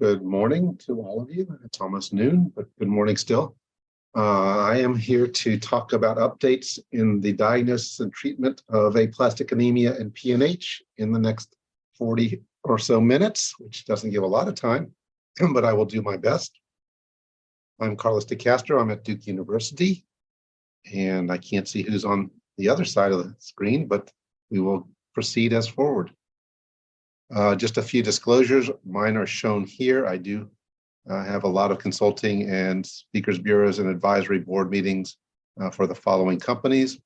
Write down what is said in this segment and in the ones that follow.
Good morning to all of you. It's almost noon, but good morning still. I am here to talk about updates in the diagnosis and treatment of aplastic anemia and PNH in the next 40 or so minutes, which doesn't give a lot of time, but I will do my best. I'm Carlos de Castro. I'm at Duke University, and I can't see who's on the other side of the screen, but we will proceed as forward. Just a few disclosures. Mine are shown here. I do have a lot of consulting and speakers bureaus and advisory board meetings for the following companies.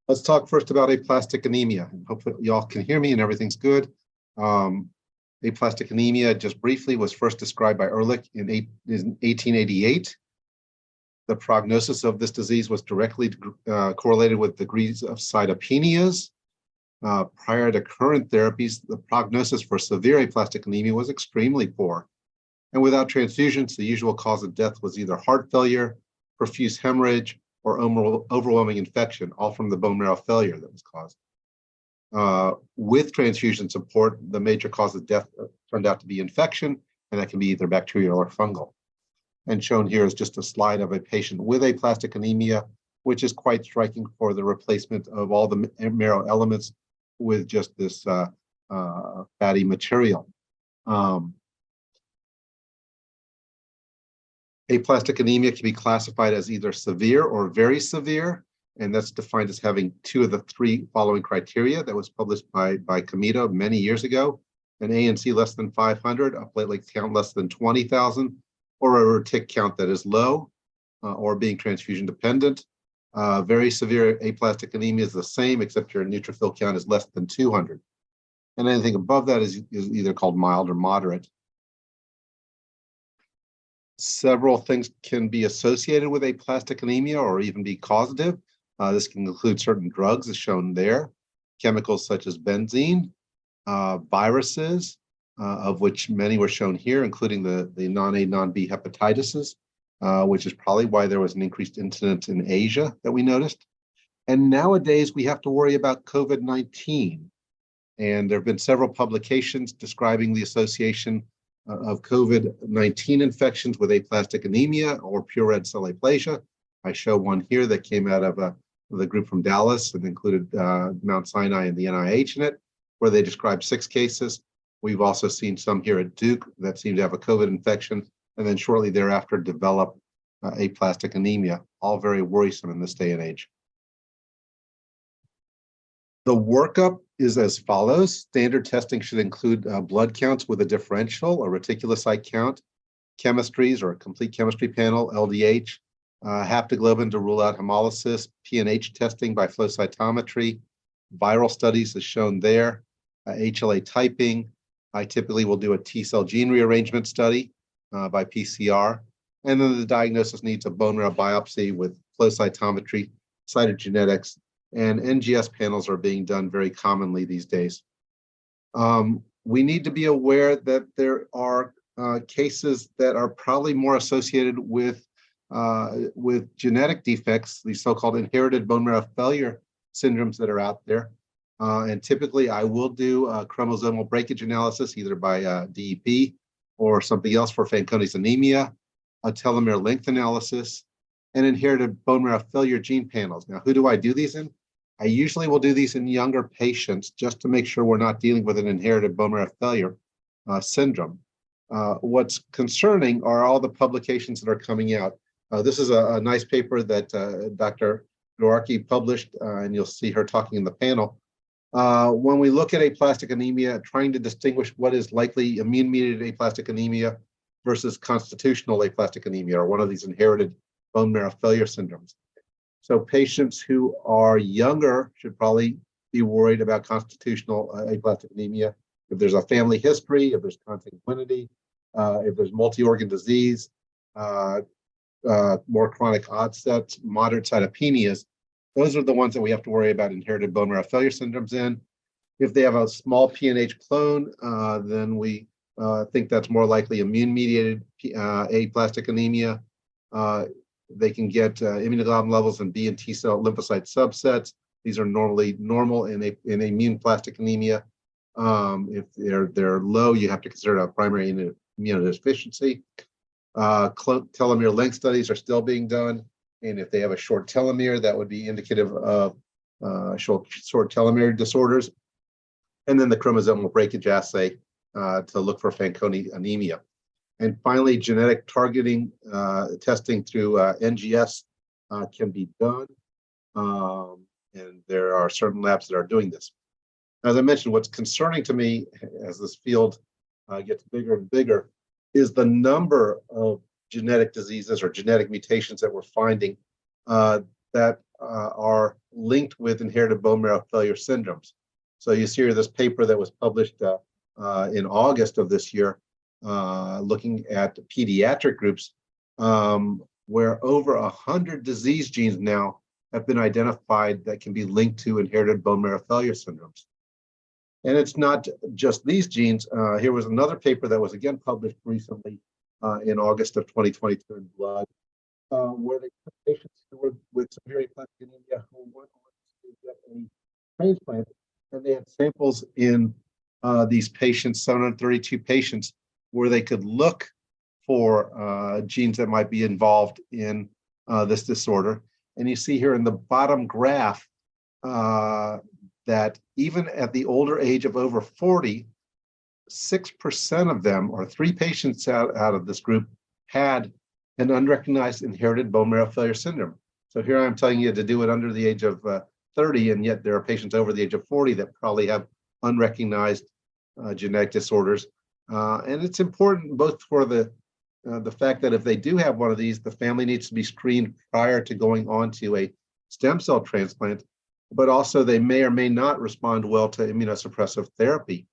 Let's talk first about aplastic anemia. Hopefully y'all can hear me and everything's good. Aplastic anemia, just briefly, was first described by Ehrlich in 1888. The prognosis of this disease was directly correlated with degrees of cytopenias. Prior to current therapies, the prognosis for severe aplastic anemia was extremely poor. And without transfusions, the usual cause of death was either heart failure, profuse hemorrhage, or overwhelming infection, all from the bone marrow failure that was caused. With transfusion support, the major cause of death turned out to be infection, and that can be either bacterial or fungal. And shown here is just a slide of a patient with aplastic anemia, which is quite striking for the replacement of all the marrow elements with just this fatty material. Aplastic anemia can be classified as either severe or very severe, and that's defined as having two of the three following criteria that was published by Comito many years ago: an ANC less than 500, a platelet count less than 20,000, or a retic count that is low, or being transfusion dependent. Very severe aplastic anemia is the same, except your neutrophil count is less than 200. And anything above that is either called mild or moderate. Several things can be associated with aplastic anemia or even be causative. This can include certain drugs, as shown there, chemicals such as benzene, viruses, of which many were shown here, including the non-A, non-B hepatitis, which is probably why there was an increased incidence in Asia that we noticed. And nowadays, we have to worry about COVID-19. And there have been several publications describing the association of COVID-19 infections with aplastic anemia or pure red cell aplasia. I show one here that came out of the group from Dallas and included Mount Sinai and the NIH in it, where they described 6 cases. We've also seen some here at Duke that seem to have a COVID infection, and then shortly thereafter develop aplastic anemia, all very worrisome in this day and age. The workup is as follows. Standard testing should include blood counts with a differential, a reticulocyte count, chemistries or a complete chemistry panel, LDH, haptoglobin to rule out hemolysis, PNH testing by flow cytometry, viral studies as shown there, HLA typing. I typically will do a T-cell gene rearrangement study by PCR. And then the diagnosis needs a bone marrow biopsy with flow cytometry, cytogenetics, and NGS panels are being done very commonly these days. We need to be aware that there are cases that are probably more associated with genetic defects, these so-called inherited bone marrow failure syndromes that are out there. And typically I will do a chromosomal breakage analysis, either by DEP or something else for Fanconi's anemia, a telomere length analysis, and inherited bone marrow failure gene panels. Now, who do I do these in? I usually will do these in younger patients just to make sure we're not dealing with an inherited bone marrow failure syndrome. What's concerning are all the publications that are coming out. This is a nice paper that Dr. Dworaki published, and you'll see her talking in the panel. When we look at aplastic anemia, trying to distinguish what is likely immune-mediated aplastic anemia versus constitutional aplastic anemia, or one of these inherited bone marrow failure syndromes. So patients who are younger should probably be worried about constitutional aplastic anemia. If there's a family history, if there's consanguinity, if there's multi-organ disease, more chronic onsets, moderate cytopenias, those are the ones that we have to worry about inherited bone marrow failure syndromes in. If they have a small PNH clone, then we think that's more likely immune-mediated aplastic anemia. They can get immunoglobulin levels in B and T cell lymphocyte subsets. These are normally normal in immune plastic anemia. If they're low, you have to consider a primary immunodeficiency. Telomere length studies are still being done, and if they have a short telomere, that would be indicative of short telomere disorders. And then the chromosomal breakage assay to look for Fanconi anemia. And finally, genetic targeting testing through NGS can be done. And there are certain labs that are doing this. As I mentioned, what's concerning to me as this field gets bigger and bigger is the number of genetic diseases or genetic mutations that we're finding that are linked with inherited bone marrow failure syndromes. So you see here this paper that was published in August of this year, looking at pediatric groups, where over 100 disease genes now have been identified that can be linked to inherited bone marrow failure syndromes. And it's not just these genes. Here was another paper that was again published recently in August of 2022 in Blood, where they took patients who were with severe aplastic anemia who went on to get a transplant, and they had samples in these patients, 732 patients, where they could look for genes that might be involved in this disorder. And you see here in the bottom graph that even at the older age of over 40, 6% of them, or 3 patients out of this group, had an unrecognized inherited bone marrow failure syndrome. So here I'm telling you to do it under the age of 30, and yet there are patients over the age of 40 that probably have unrecognized genetic disorders. And it's important both for the fact that if they do have one of these, the family needs to be screened prior to going on to a stem cell transplant, but also they may or may not respond well to immunosuppressive therapy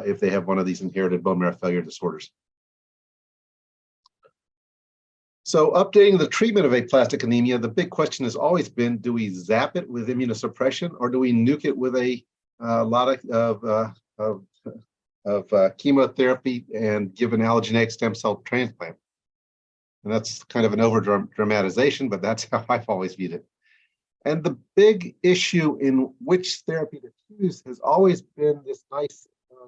if they have one of these inherited bone marrow failure disorders. So updating the treatment of aplastic anemia, the big question has always been, do we zap it with immunosuppression, or do we nuke it with a lot of chemotherapy and give an allogeneic stem cell transplant? And that's kind of an over dramatization, but that's how I've always viewed it. And the big issue in which therapy to choose has always been this nice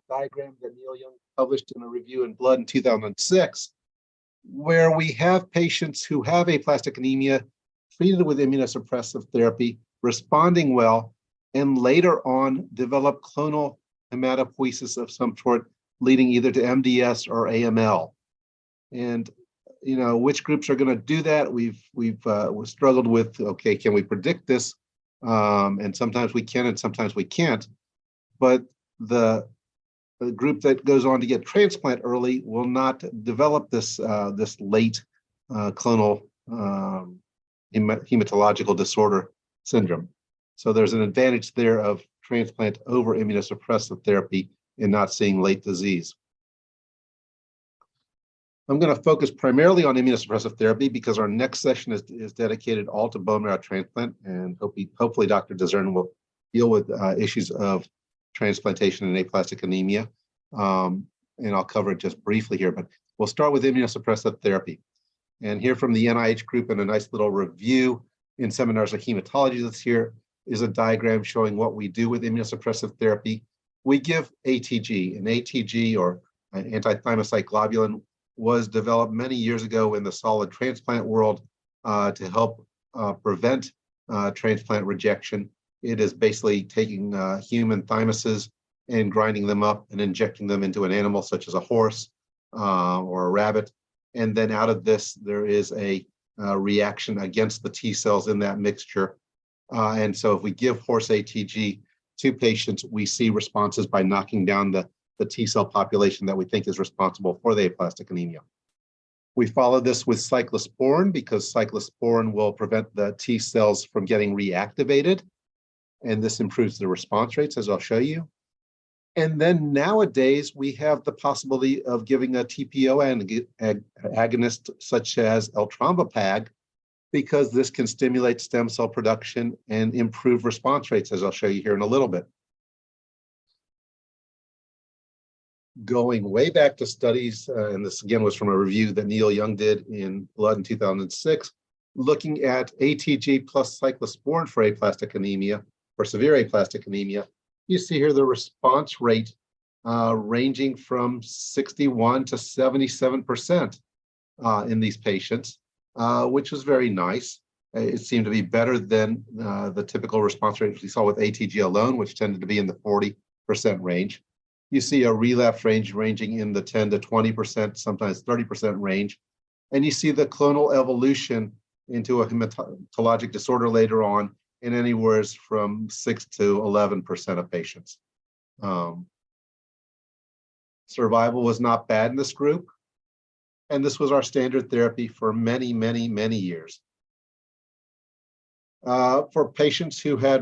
diagram that Neil Young published in a review in Blood in 2006, where we have patients who have aplastic anemia treated with immunosuppressive therapy, responding well, and later on develop clonal hematopoiesis of some sort, leading either to MDS or AML. And you know, which groups are going to do that? We've struggled with, okay, can we predict this? And sometimes we can, and sometimes we can't. But the group that goes on to get transplant early will not develop this this late clonal hematological disorder syndrome. So there's an advantage there of transplant over immunosuppressive therapy in not seeing late disease. I'm going to focus primarily on immunosuppressive therapy because our next session is dedicated all to bone marrow transplant, and hopefully Dr. DeZern will deal with issues of transplantation and aplastic anemia. And I'll cover it just briefly here, but we'll start with immunosuppressive therapy. And here from the NIH group, in a nice little review in Seminars of Hematology this year, is a diagram showing what we do with immunosuppressive therapy. We give ATG, and ATG, or an anti-thymocyte globulin, was developed many years ago in the solid transplant world to help prevent transplant rejection. It is basically taking human thymuses and grinding them up and injecting them into an animal such as a horse or a rabbit. And then out of this, there is a reaction against the T cells in that mixture. And so if we give horse ATG to patients, we see responses by knocking down the T cell population that we think is responsible for the aplastic anemia. We follow this with cyclosporin because cyclosporin will prevent the T cells from getting reactivated, and this improves the response rates, as I'll show you. And then nowadays, we have the possibility of giving a TPO agonist such as eltrombopag, because this can stimulate stem cell production and improve response rates, as I'll show you here in a little bit. Going way back to studies, and this again was from a review that Neil Young did in Blood in 2006, looking at ATG plus cyclosporin for aplastic anemia, or severe aplastic anemia. You see here the response rate ranging from 61 to 77% in these patients, which was very nice. It seemed to be better than the typical response rate we saw with ATG alone, which tended to be in the 40% range. You see a relapse range ranging in the 10 to 20%, sometimes 30% range. And you see the clonal evolution into a hematologic disorder later on in anywhere from 6 to 11% of patients. Survival was not bad in this group. And this was our standard therapy for many, many, many years. For patients who had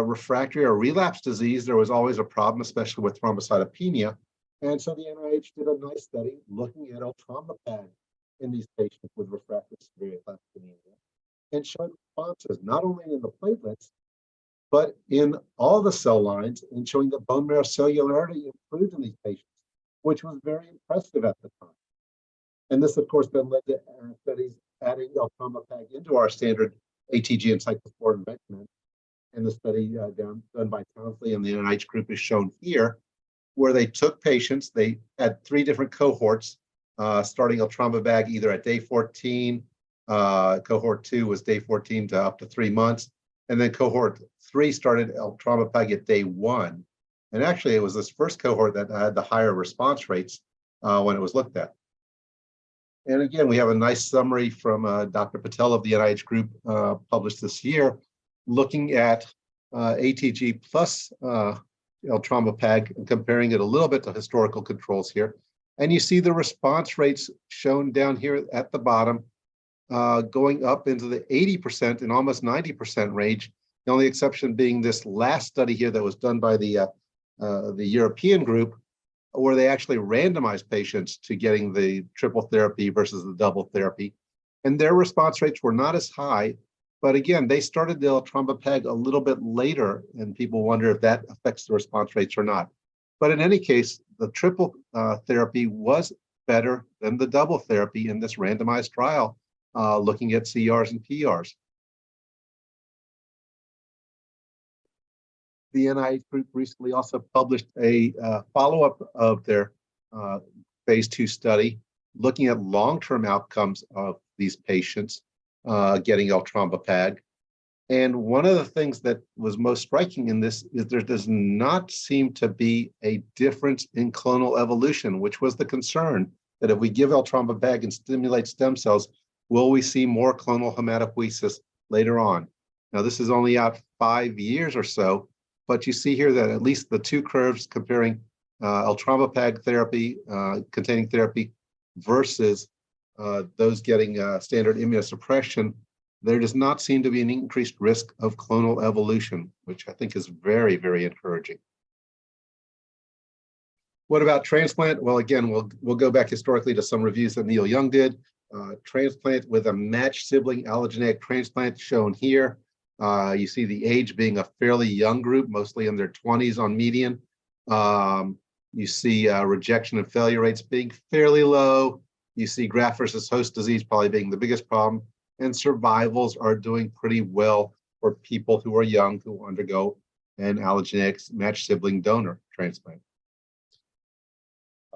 refractory or relapse disease, there was always a problem, especially with thrombocytopenia. And so the NIH did a nice study looking at eltrombopag in these patients with refractory sideroblast anemia and showed responses not only in the platelets, but in all the cell lines, and showing that bone marrow cellularity improved in these patients, which was very impressive at the time. And this, of course, then led to studies adding eltrombopag into our standard ATG and cyclosporin regimen. And the study done by Townsley and the NIH group is shown here, where they took patients, they had 3 different cohorts, starting eltrombopag either at day 14, cohort 2 was day 14 to up to 3 months, and then cohort 3 started eltrombopag at day 1. And actually, it was this first cohort that had the higher response rates when it was looked at. And again, we have a nice summary from Dr. Patel of the NIH group published this year, looking at ATG plus eltrombopag and comparing it a little bit to historical controls here. And you see the response rates shown down here at the bottom, going up into the 80% and almost 90% range. The only exception being this last study here that was done by the European group, where they actually randomized patients to getting the triple therapy versus the double therapy. And their response rates were not as high, but again, they started the eltrombopag a little bit later, and people wonder if that affects the response rates or not. But in any case, the triple therapy was better than the double therapy in this randomized trial, looking at CRs and PRs. The NIH group recently also published a follow-up of their phase 2 study, looking at long-term outcomes of these patients getting eltrombopag. And one of the things that was most striking in this is there does not seem to be a difference in clonal evolution, which was the concern, that if we give eltrombopag and stimulate stem cells, will we see more clonal hematopoiesis later on? Now, this is only out 5 years or so, but you see here that at least the 2 curves comparing eltrombopag therapy, containing therapy versus those getting standard immunosuppression, there does not seem to be an increased risk of clonal evolution, which I think is very, very encouraging. What about transplant? Well, again, we'll go back historically to some reviews that Neil Young did. Transplant with a matched sibling allogeneic transplant shown here. You see the age being a fairly young group, mostly in their 20s on median. You see rejection and failure rates being fairly low. You see graft versus host disease probably being the biggest problem. And survivals are doing pretty well for people who are young who undergo an allogeneic matched sibling donor transplant.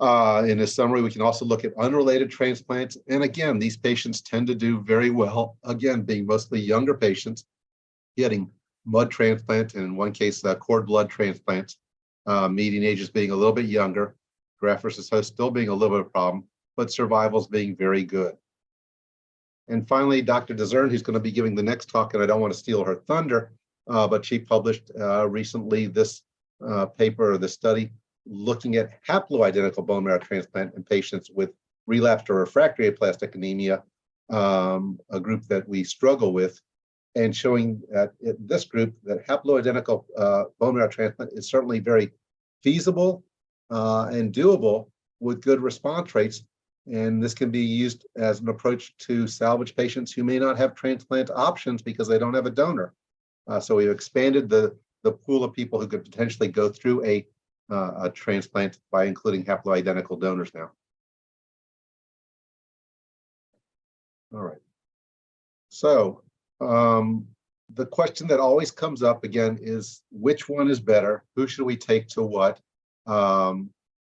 In a summary, we can also look at unrelated transplants. And again, these patients tend to do very well, again, being mostly younger patients, getting mud transplant, and in one case, cord blood transplants, median ages being a little bit younger, graft versus host still being a little bit of a problem, but survivals being very good. And finally, Dr. DeZern, who's going to be giving the next talk, and I don't want to steal her thunder, but she published recently this paper, or this study, looking at haploidentical bone marrow transplant in patients with relapsed or refractory aplastic anemia, a group that we struggle with, and showing that in this group that haploidentical bone marrow transplant is certainly very feasible and doable with good response rates. And this can be used as an approach to salvage patients who may not have transplant options because they don't have a donor. So we've expanded the pool of people who could potentially go through a transplant by including haploidentical donors now. All right. So the question that always comes up again is, which one is better? Who should we take to what?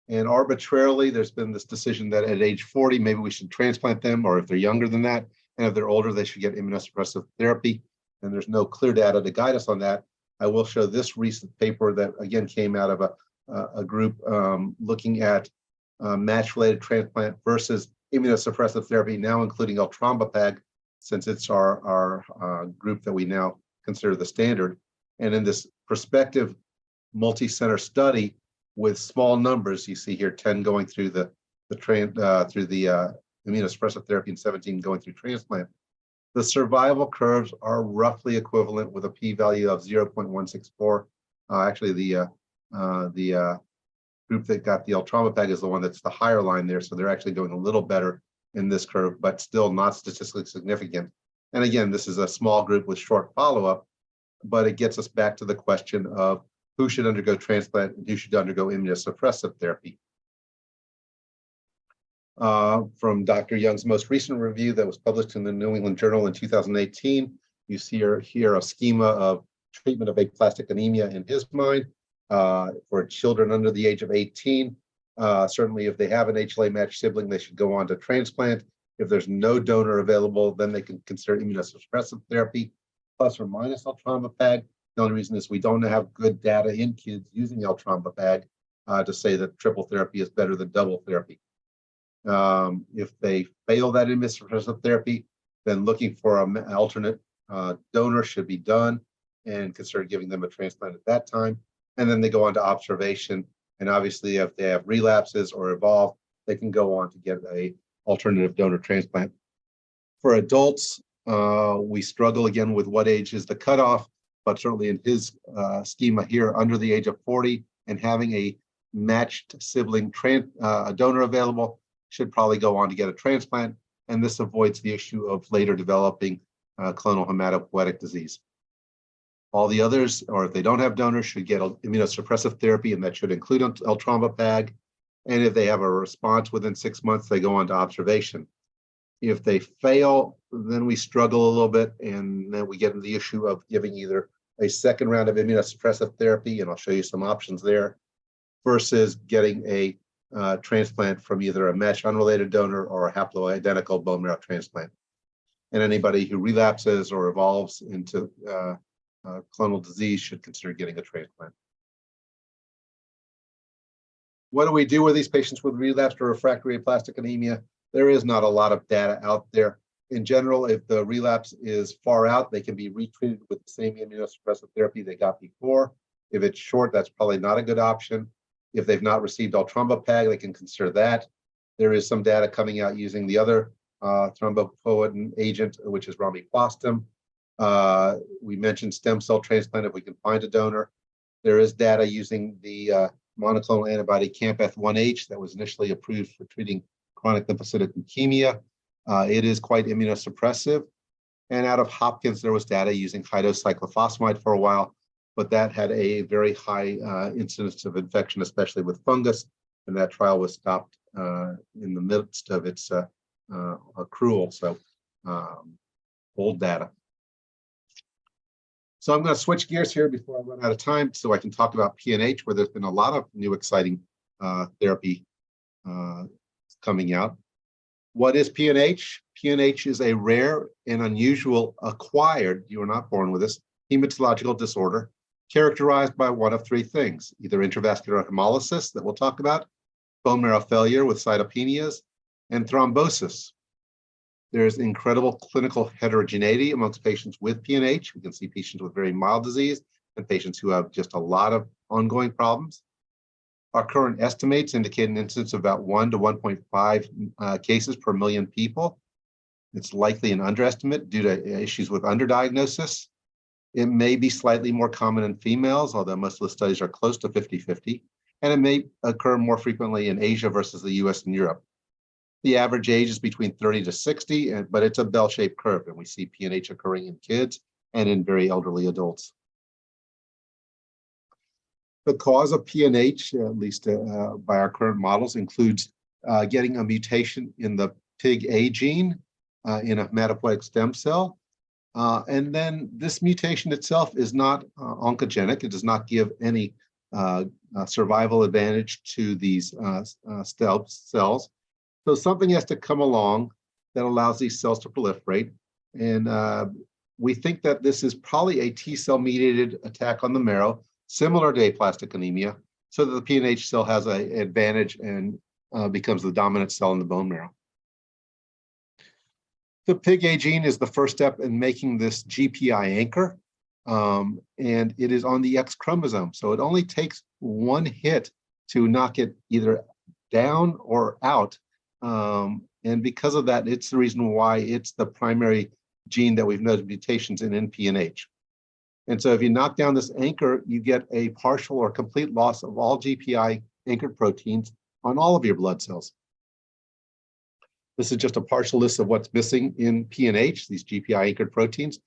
And arbitrarily, there's been this decision that at age 40, maybe we should transplant them, or if they're younger than that, and if they're older, they should get immunosuppressive therapy. And there's no clear data to guide us on that. I will show this recent paper that again came out of a group looking at match-related transplant versus immunosuppressive therapy, now including eltrombopag, since it's our group that we now consider the standard. And in this prospective multi-center study with small numbers, you see here 10 going through the immunosuppressive therapy and 17 going through transplant. The survival curves are roughly equivalent with a p-value of 0.164. Actually, the group that got the eltrombopag is the one that's the higher line there, so they're actually doing a little better in this curve, but still not statistically significant. And again, this is a small group with short follow-up, but it gets us back to the question of who should undergo transplant and who should undergo immunosuppressive therapy. From Dr. Young's most recent review that was published in the New England Journal in 2018, you see here a schema of treatment of aplastic anemia in his mind for children under the age of 18. Certainly, if they have an HLA matched sibling, they should go on to transplant. If there's no donor available, then they can consider immunosuppressive therapy, plus or minus eltrombopag. The only reason is we don't have good data in kids using eltrombopag to say that triple therapy is better than double therapy. If they fail that immunosuppressive therapy, then looking for an alternate donor should be done and consider giving them a transplant at that time. And then they go on to observation. And obviously, if they have relapses or evolve, they can go on to get an alternative donor transplant. For adults, we struggle again with what age is the cutoff, but certainly in his schema here, under the age of 40 and having a matched sibling donor available, should probably go on to get a transplant, and this avoids the issue of later developing clonal hematopoietic disease. All the others, or if they don't have donors, should get immunosuppressive therapy, and that should include eltrombopag. And if they have a response within 6 months, they go on to observation. If they fail, then we struggle a little bit, and then we get into the issue of giving either a second round of immunosuppressive therapy, and I'll show you some options there, versus getting a transplant from either a matched unrelated donor or a haploidentical bone marrow transplant. And anybody who relapses or evolves into clonal disease should consider getting a transplant. What do we do with these patients with relapsed or refractory aplastic anemia? There is not a lot of data out there. In general, if the relapse is far out, they can be retreated with the same immunosuppressive therapy they got before. If it's short, that's probably not a good option. If they've not received eltrombopag, they can consider that. There is some data coming out using the other thrombopoietin agent, which is romiplostim. We mentioned stem cell transplant if we can find a donor. There is data using the monoclonal antibody Campeth-1H that was initially approved for treating chronic lymphocytic leukemia. It is quite immunosuppressive. And out of Hopkins, there was data using high-dose cyclophosphamide for a while, but that had a very high incidence of infection, especially with fungus, and that trial was stopped in the midst of its accrual, so old data. So I'm going to switch gears here before I run out of time so I can talk about PNH, where there's been a lot of new exciting therapy coming out. What is PNH? PNH is a rare and unusual acquired, you are not born with this, hematological disorder characterized by one of three things: either intravascular hemolysis that we'll talk about, bone marrow failure with cytopenias, and thrombosis. There's incredible clinical heterogeneity amongst patients with PNH. We can see patients with very mild disease and patients who have just a lot of ongoing problems. Our current estimates indicate an incidence of about 1 to 1.5 cases per million people. It's likely an underestimate due to issues with underdiagnosis. It may be slightly more common in females, although most of the studies are close to 50-50, and it may occur more frequently in Asia versus the US and Europe. The average age is between 30 to 60, but it's a bell-shaped curve, and we see PNH occurring in kids and in very elderly adults. The cause of PNH, at least by our current models, includes getting a mutation in the PIG-A gene in a hematopoietic stem cell. And then this mutation itself is not oncogenic. It does not give any survival advantage to these cells. So something has to come along that allows these cells to proliferate. And we think that this is probably a T cell mediated attack on the marrow, similar to aplastic anemia, so that the PNH cell has an advantage and becomes the dominant cell in the bone marrow. The PIGA gene is the first step in making this GPI anchor, and it is on the X chromosome. So it only takes one hit to knock it either down or out. And because of that, it's the reason why it's the primary gene that we've noted mutations in PNH. And so if you knock down this anchor, you get a partial or complete loss of all GPI anchored proteins on all of your blood cells. This is just a partial list of what's missing in PNH, these GPI anchored proteins.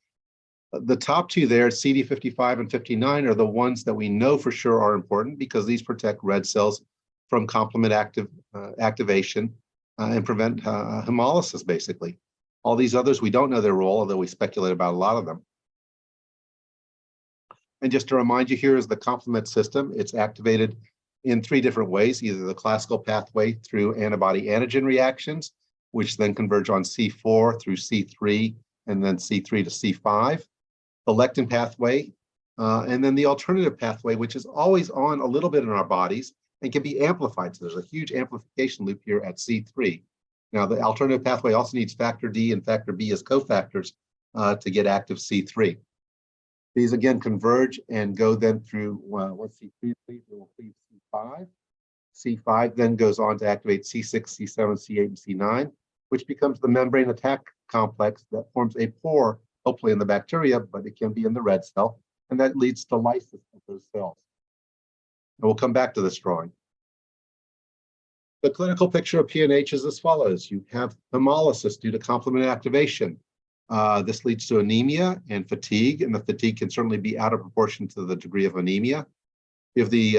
The top two there, CD55 and 59, are the ones that we know for sure are important because these protect red cells from complement activation and prevent hemolysis, basically. All these others, we don't know their role, although we speculate about a lot of them. And just to remind you, here is the complement system. It's activated in three different ways, either the classical pathway through antibody-antigen reactions, which then converge on C4 through C3, and then C3 to C5, the lectin pathway, and then the alternative pathway, which is always on a little bit in our bodies and can be amplified. So there's a huge amplification loop here at C3. Now, the alternative pathway also needs factor D and factor B as cofactors to get active C3. These again converge and go then through, once C3 leaves, it will cleave C5. C5 then goes on to activate C6, C7, C8, and C9, which becomes the membrane attack complex that forms a pore, hopefully in the bacteria, but it can be in the red cell, and that leads to lysis of those cells. And we'll come back to this drawing. The clinical picture of PNH is as follows. You have hemolysis due to complement activation. This leads to anemia and fatigue, and the fatigue can certainly be out of proportion to the degree of anemia. If the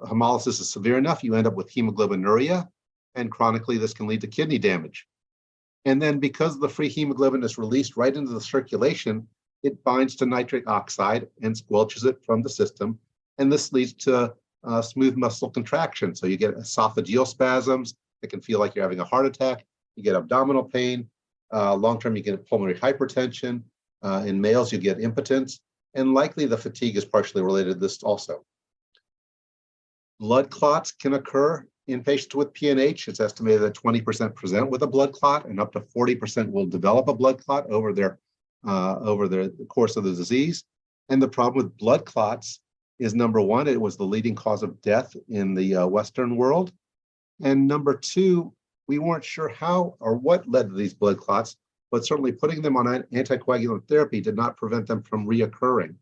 hemolysis is severe enough, you end up with hemoglobinuria, and chronically this can lead to kidney damage. And then because the free hemoglobin is released right into the circulation, it binds to nitric oxide and squelches it from the system, and this leads to smooth muscle contraction. So you get esophageal spasms. It can feel like you're having a heart attack. You get abdominal pain. Long-term, you get pulmonary hypertension. In males, you get impotence. And likely the fatigue is partially related to this also. Blood clots can occur in patients with PNH. It's estimated that 20% present with a blood clot, and up to 40% will develop a blood clot over the course of the disease. And the problem with blood clots is, number one, it was the leading cause of death in the Western world. And number two, we weren't sure how or what led to these blood clots, but certainly putting them on anticoagulant therapy did not prevent them from reoccurring.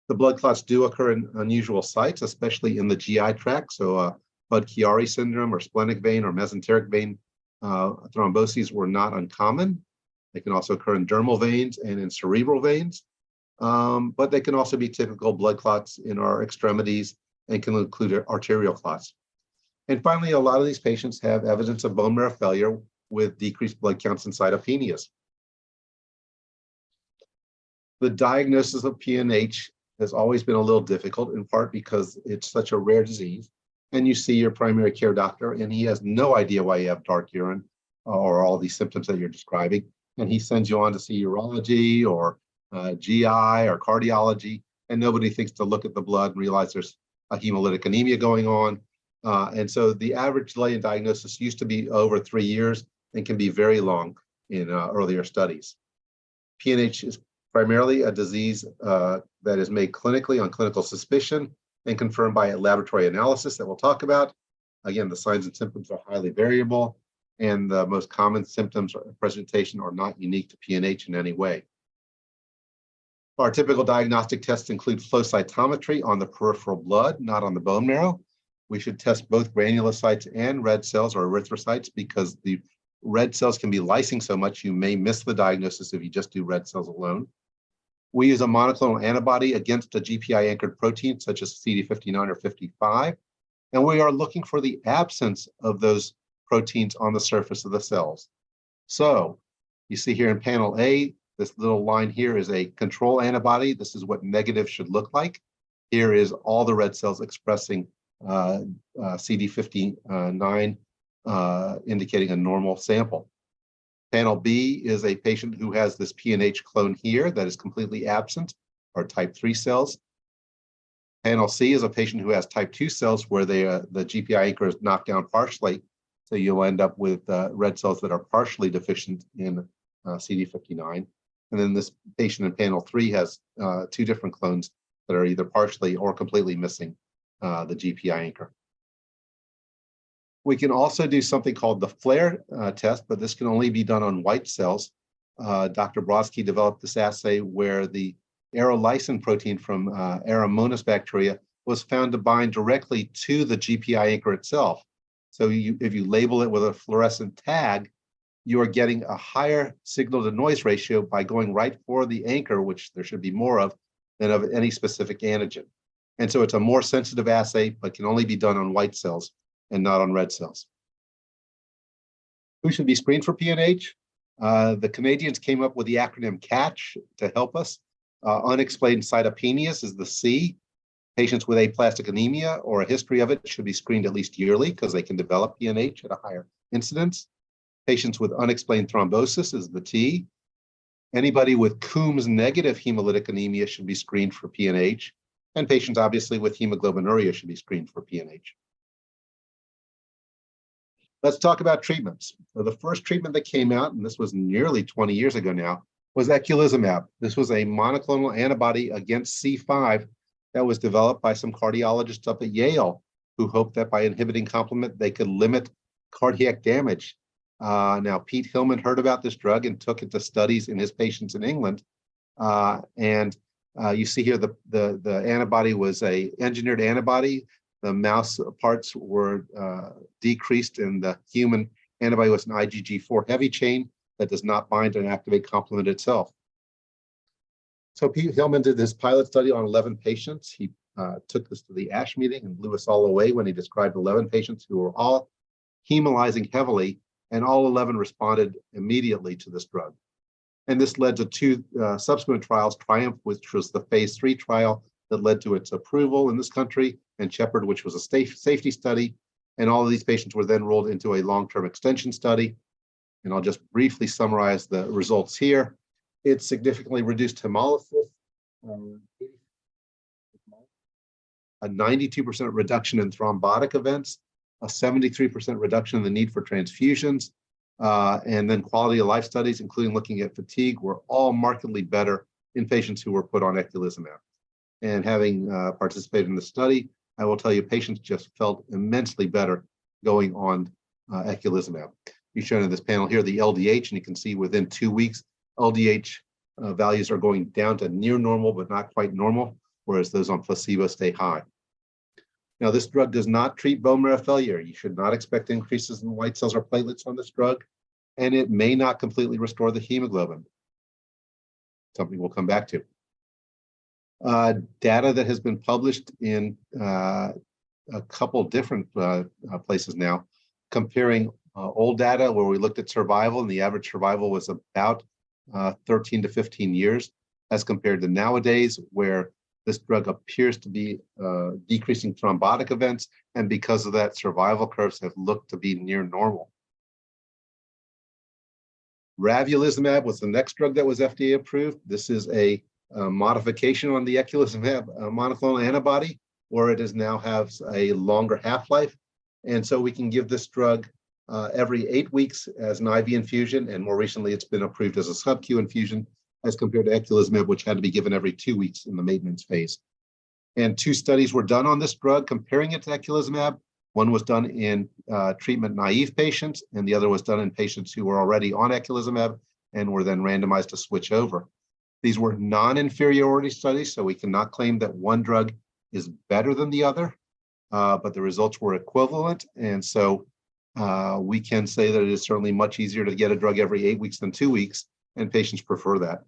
The blood clots do occur in unusual sites, especially in the GI tract. So Budd-Chiari syndrome or splenic vein or mesenteric vein thromboses were not uncommon. They can also occur in dermal veins and in cerebral veins. But they can also be typical blood clots in our extremities and can include arterial clots. And finally, a lot of these patients have evidence of bone marrow failure with decreased blood counts and cytopenias. The diagnosis of PNH has always been a little difficult, in part because it's such a rare disease. And you see your primary care doctor, and he has no idea why you have dark urine or all these symptoms that you're describing. And he sends you on to see urology or GI or cardiology, and nobody thinks to look at the blood and realize there's a hemolytic anemia going on. And so the average delay in diagnosis used to be over 3 years and can be very long in earlier studies. PNH is primarily a disease that is made clinically on clinical suspicion and confirmed by a laboratory analysis that we'll talk about. Again, the signs and symptoms are highly variable, and the most common symptoms or presentation are not unique to PNH in any way. Our typical diagnostic tests include flow cytometry on the peripheral blood, not on the bone marrow. We should test both granulocytes and red cells or erythrocytes because the red cells can be lysing so much you may miss the diagnosis if you just do red cells alone. We use a monoclonal antibody against a GPI anchored protein such as CD59 or 55, and we are looking for the absence of those proteins on the surface of the cells. So you see here in panel A, this little line here is a control antibody. This is what negative should look like. Here is all the red cells expressing CD59, indicating a normal sample. Panel B is a patient who has this PNH clone here that is completely absent, or type 3 cells. Panel C is a patient who has type 2 cells where the GPI anchor is knocked down partially. So you'll end up with red cells that are partially deficient in CD59. And then this patient in panel 3 has 2 different clones that are either partially or completely missing the GPI anchor. We can also do something called the FLAIR test, but this can only be done on white cells. Dr. Brodsky developed this assay where the aerolysin protein from Aeromonas bacteria was found to bind directly to the GPI anchor itself. So if you label it with a fluorescent tag, you are getting a higher signal to noise ratio by going right for the anchor, which there should be more of, than of any specific antigen. And so it's a more sensitive assay, but can only be done on white cells and not on red cells. Who should be screened for PNH? The Canadians came up with the acronym CATCH to help us. Unexplained cytopenias is the C. Patients with aplastic anemia or a history of it should be screened at least yearly because they can develop PNH at a higher incidence. Patients with unexplained thrombosis is the T. Anybody with Coombs negative hemolytic anemia should be screened for PNH. And patients obviously with hemoglobinuria should be screened for PNH. Let's talk about treatments. So the first treatment that came out, and this was nearly 20 years ago now, was eculizumab. This was a monoclonal antibody against C5 that was developed by some cardiologists up at Yale who hoped that by inhibiting complement, they could limit cardiac damage. Now, Pete Hillman heard about this drug and took it to studies in his patients in England. You see here the antibody was a engineered antibody. The mouse parts were decreased, and the human antibody was an IgG4 heavy chain that does not bind and activate complement itself. So Pete Hillman did this pilot study on 11 patients. He took this to the ASH meeting and blew us all away when he described 11 patients who were all hemolyzing heavily, and all 11 responded immediately to this drug. And this led to 2 subsequent trials, Triumph, which was the phase 3 trial that led to its approval in this country, and Shepherd, which was a safety study. And all of these patients were then rolled into a long-term extension study. And I'll just briefly summarize the results here. It significantly reduced hemolysis, a 92% reduction in thrombotic events, a 73% reduction in the need for transfusions, and then quality of life studies, including looking at fatigue, were all markedly better in patients who were put on eculizumab. And having participated in the study, I will tell you patients just felt immensely better going on eculizumab. You've shown in this panel here the LDH, and you can see within 2 weeks, LDH values are going down to near normal, but not quite normal, whereas those on placebo stay high. Now, this drug does not treat bone marrow failure. You should not expect increases in white cells or platelets on this drug, and it may not completely restore the hemoglobin, something we'll come back to. Data that has been published in a couple different places now, comparing old data where we looked at survival, and the average survival was about 13 to 15 years, as compared to nowadays, where this drug appears to be decreasing thrombotic events, and because of that, survival curves have looked to be near normal. Ravulizumab was the next drug that was FDA approved. This is a modification on the eculizumab monoclonal antibody, where it is now has a longer half-life. And so we can give this drug every 8 weeks as an IV infusion, and more recently it's been approved as a sub-Q infusion, as compared to eculizumab, which had to be given every 2 weeks in the maintenance phase. And 2 studies were done on this drug comparing it to eculizumab. One was done in treatment-naive patients, and the other was done in patients who were already on eculizumab and were then randomized to switch over. These were non-inferiority studies, so we cannot claim that one drug is better than the other, but the results were equivalent. And so we can say that it is certainly much easier to get a drug every 8 weeks than 2 weeks, and patients prefer that.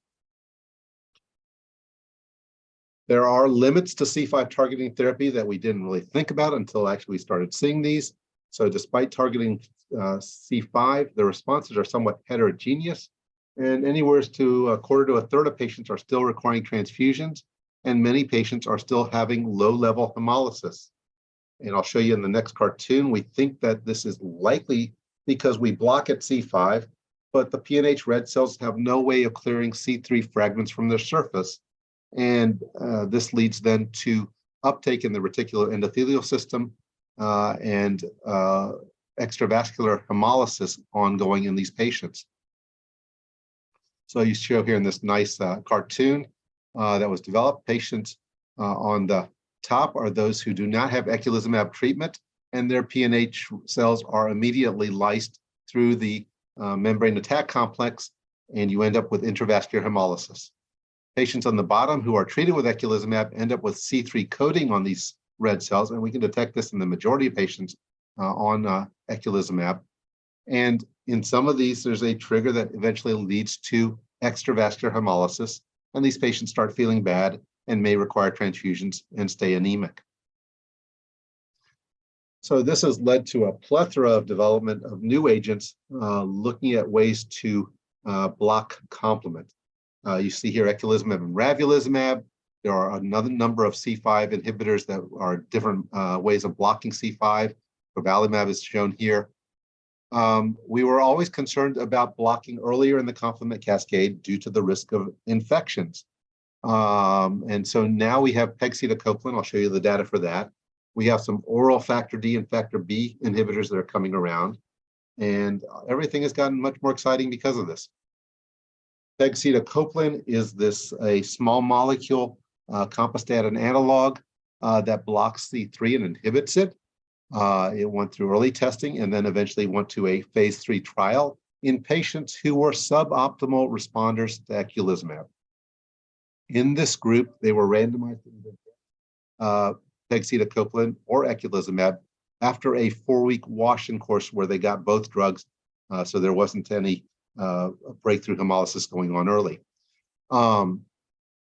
There are limits to C5 targeting therapy that we didn't really think about until actually we started seeing these. So despite targeting C5, the responses are somewhat heterogeneous, and anywhere to a quarter to a third of patients are still requiring transfusions. and many patients are still having low-level hemolysis. And I'll show you in the next cartoon, we think that this is likely because we block at C5, but the PNH red cells have no way of clearing C3 fragments from their surface. And this leads then to uptake in the reticular endothelial system and extravascular hemolysis ongoing in these patients. So you show here in this nice cartoon that was developed, patients on the top are those who do not have eculizumab treatment, and their PNH cells are immediately lysed through the membrane attack complex, and you end up with intravascular hemolysis. Patients on the bottom who are treated with eculizumab end up with C3 coating on these red cells, and we can detect this in the majority of patients on eculizumab. And in some of these, there's a trigger that eventually leads to extravascular hemolysis, and these patients start feeling bad and may require transfusions and stay anemic. So this has led to a plethora of development of new agents looking at ways to block complement. You see here eculizumab and ravulizumab. There are another number of C5 inhibitors that are different ways of blocking C5. Crovalimab is shown here. We were always concerned about blocking earlier in the complement cascade due to the risk of infections. And so now we have pegcetacoplan. I'll show you the data for that. We have some oral factor D and factor B inhibitors that are coming around, and everything has gotten much more exciting because of this. Pegcetacoplan is a small molecule compostatin analog that blocks C3 and inhibits it. It went through early testing and then eventually went to a phase 3 trial in patients who were suboptimal responders to eculizumab. In this group, they were randomized to pegcetacoplan or eculizumab after a 4-week wash-in course where they got both drugs, so there wasn't any breakthrough hemolysis going on early. And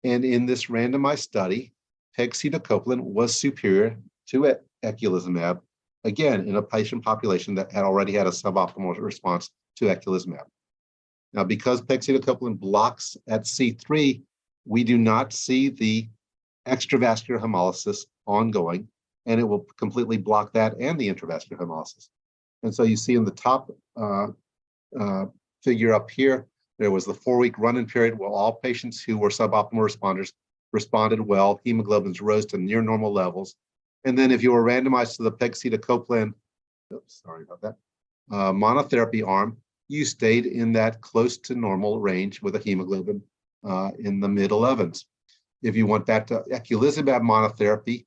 in this randomized study, pegcetacoplan was superior to eculizumab, again, in a patient population that had already had a suboptimal response to eculizumab. Now, because pegcetacoplan blocks at C3, we do not see the extravascular hemolysis ongoing, and it will completely block that and the intravascular hemolysis. And so you see in the top figure up here, there was the 4-week run-in period where all patients who were suboptimal responders responded well. Hemoglobins rose to near normal levels. And then if you were randomized to the pegcetacoplan, monotherapy arm, you stayed in that close to normal range with a hemoglobin in the mid-11s. If you went back to eculizumab monotherapy,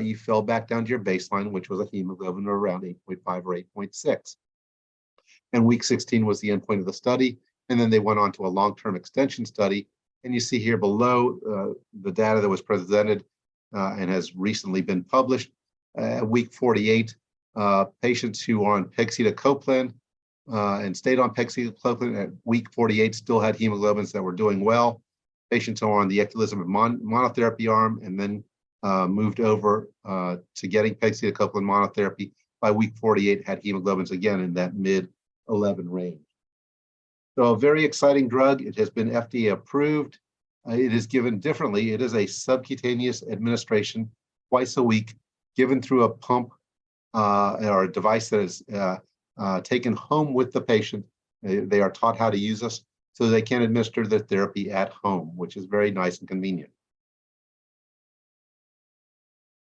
you fell back down to your baseline, which was a hemoglobin of around 8.5 or 8.6. And week 16 was the endpoint of the study. And then they went on to a long-term extension study. And you see here below the data that was presented and has recently been published. At week 48, patients who are on pegcetacoplan and stayed on pegcetacoplan at week 48 still had hemoglobins that were doing well. Patients who are on the eculizumab monotherapy arm and then moved over to getting pegcetacoplan monotherapy by week 48 had hemoglobins again in that mid-11 range. So a very exciting drug. It has been FDA approved. It is given differently. It is a subcutaneous administration twice a week, given through a pump or a device that is taken home with the patient. They are taught how to use this so they can administer their therapy at home, which is very nice and convenient.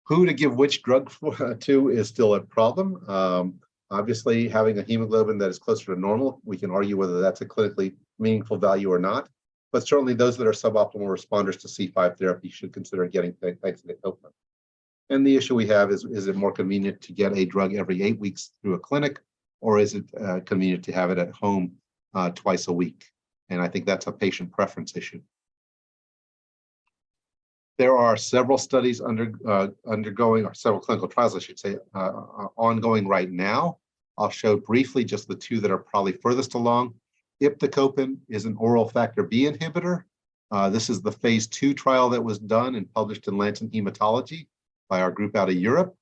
Who to give which drug to is still a problem. Obviously, having a hemoglobin that is closer to normal, we can argue whether that's a clinically meaningful value or not. But certainly those that are suboptimal responders to C5 therapy should consider getting pegcetacoplan. And the issue we have is it more convenient to get a drug every 8 weeks through a clinic, or is it convenient to have it at home twice a week? And I think that's a patient preference issue. There are several studies undergoing, or several clinical trials, I should say, ongoing right now. I'll show briefly just the two that are probably furthest along. Iptacopan is an oral factor B inhibitor. This is the phase 2 trial that was done and published in Lancet Hematology by our group out of Europe.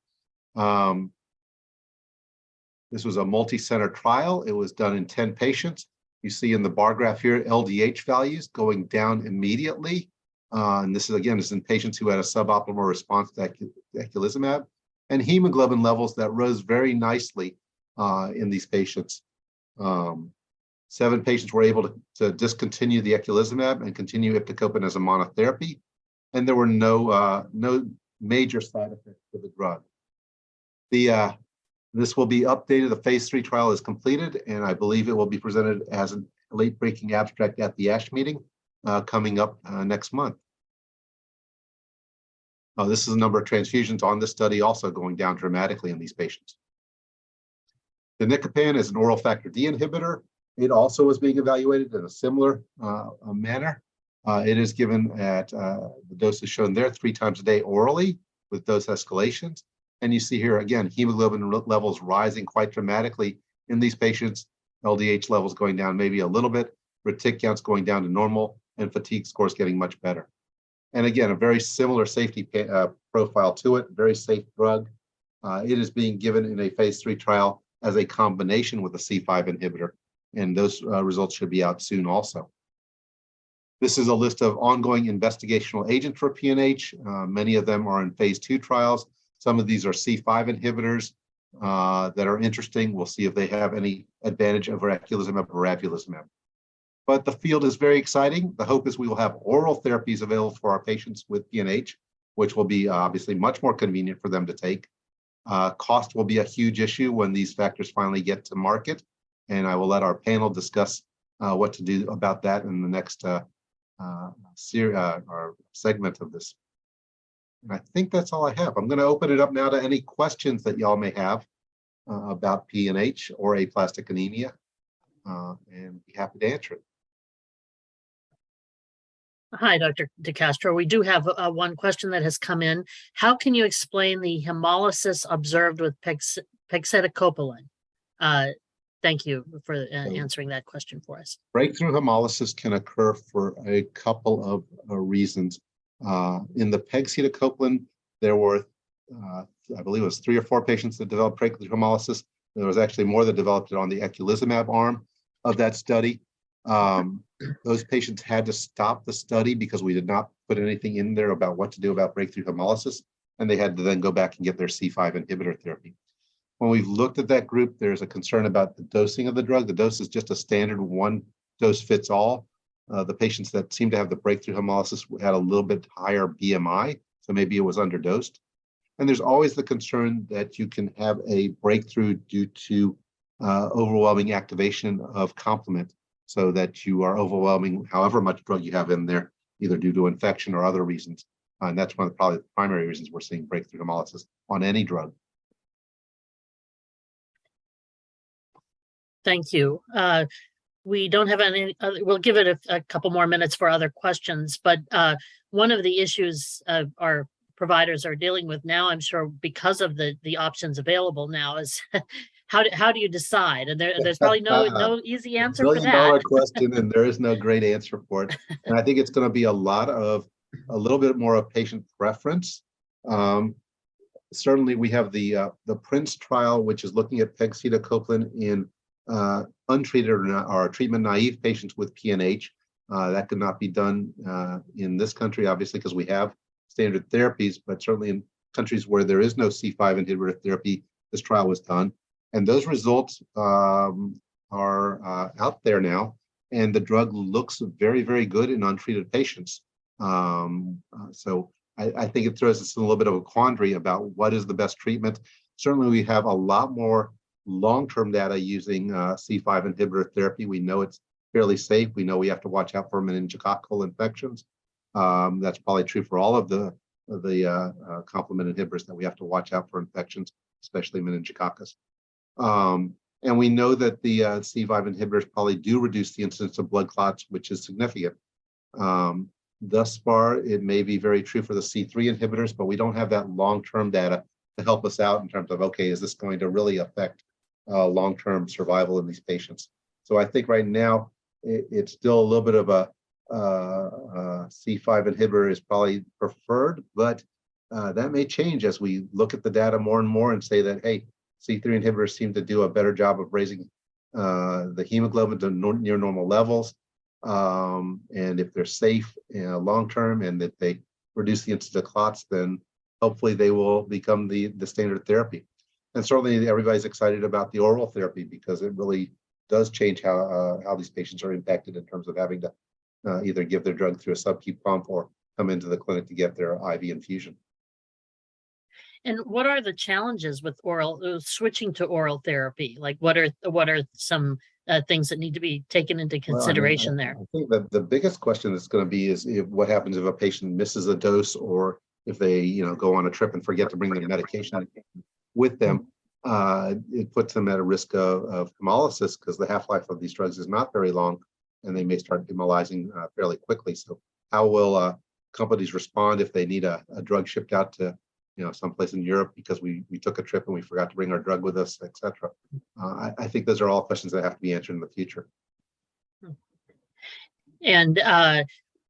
This was a multi-center trial. It was done in 10 patients. You see in the bar graph here, LDH values going down immediately And this is, again, is in patients who had a suboptimal response to eculizumab, and hemoglobin levels that rose very nicely in these patients. 7 patients were able to discontinue the eculizumab and continue iptacopan as a monotherapy, and there were no major side effects to the drug. This will be updated. The phase 3 trial is completed, and I believe it will be presented as a late-breaking abstract at the ASH meeting coming up next month. This is the number of transfusions on this study also going down dramatically in these patients. Danicopan is an oral factor D inhibitor. It also is being evaluated in a similar manner. It is given at the doses shown there 3 times a day orally with dose escalations. And you see here again, hemoglobin levels rising quite dramatically in these patients, LDH levels going down maybe a little bit, retic counts going down to normal, and fatigue scores getting much better. And again, a very similar safety profile to it, very safe drug. It is being given in a phase 3 trial as a combination with a C5 inhibitor, and those results should be out soon also. This is a list of ongoing investigational agents for PNH. Many of them are in phase 2 trials. Some of these are C5 inhibitors that are interesting. We'll see if they have any advantage over eculizumab or ravulizumab. But the field is very exciting. The hope is we will have oral therapies available for our patients with PNH, which will be obviously much more convenient for them to take. Cost will be a huge issue when these factors finally get to market, and I will let our panel discuss what to do about that in the next segment of this. And I think that's all I have. I'm going to open it up now to any questions that y'all may have about PNH or aplastic anemia, and be happy to answer it. Hi, Dr. DeCastro. We do have one question that has come in. How can you explain the hemolysis observed with pegcetacoplan? Thank you for answering that question for us. Breakthrough hemolysis can occur for a couple of reasons. In the pegcetacoplan, there were, I believe it was 3 or 4 patients that developed breakthrough hemolysis. There was actually more that developed it on the eculizumab arm of that study. Those patients had to stop the study because we did not put anything in there about what to do about breakthrough hemolysis, and they had to then go back and get their C5 inhibitor therapy. When we've looked at that group, there's a concern about the dosing of the drug. The dose is just a standard one dose fits all. The patients that seem to have the breakthrough hemolysis had a little bit higher BMI, so maybe it was underdosed. And there's always the concern that you can have a breakthrough due to overwhelming activation of complement, so that you are overwhelming however much drug you have in there, either due to infection or other reasons. And that's one of probably the primary reasons we're seeing breakthrough hemolysis on any drug. Thank you. We don't have any other, we'll give it a couple more minutes for other questions, but one of the issues our providers are dealing with now, I'm sure because of the options available now, is how do you decide? And there's probably no easy answer for that. $1 billion question, and there is no great answer for it. And I think it's going to be a little bit more of patient preference. Certainly, we have the PRINCE trial, which is looking at pegcetacoplan in untreated or treatment-naive patients with PNH. That could not be done in this country, obviously, because we have standard therapies, but certainly in countries where there is no C5 inhibitor therapy, this trial was done. And those results are out there now, and the drug looks very, very good in untreated patients. So I think it throws us in a little bit of a quandary about what is the best treatment. Certainly, we have a lot more long-term data using C5 inhibitor therapy. We know it's fairly safe. We know we have to watch out for meningococcal infections. That's probably true for all of the complement inhibitors, that we have to watch out for infections, especially meningococcus. And we know that the C5 inhibitors probably do reduce the incidence of blood clots, which is significant. Thus far, it may be very true for the C3 inhibitors, but we don't have that long-term data to help us out in terms of, okay, is this going to really affect long-term survival in these patients? So I think right now, it's still a little bit of a C5 inhibitor is probably preferred, but that may change as we look at the data more and more and say that, hey, C3 inhibitors seem to do a better job of raising the hemoglobin to near normal levels. And if they're safe long-term and that they reduce the incidence of clots, then hopefully they will become the standard therapy. And certainly everybody's excited about the oral therapy because it really does change how these patients are impacted in terms of having to either give their drug through a sub-Q pump or come into the clinic to get their IV infusion. And what are the challenges with oral switching to oral therapy? Like what are some things that need to be taken into consideration there? I think that the biggest question that's going to be is what happens if a patient misses a dose or if they go on a trip and forget to bring their medication with them. It puts them at a risk of hemolysis because the half-life of these drugs is not very long and they may start hemolyzing fairly quickly. So how will companies respond if they need a drug shipped out to someplace in Europe because we took a trip and we forgot to bring our drug with us, et cetera? I think those are all questions that have to be answered in the future. And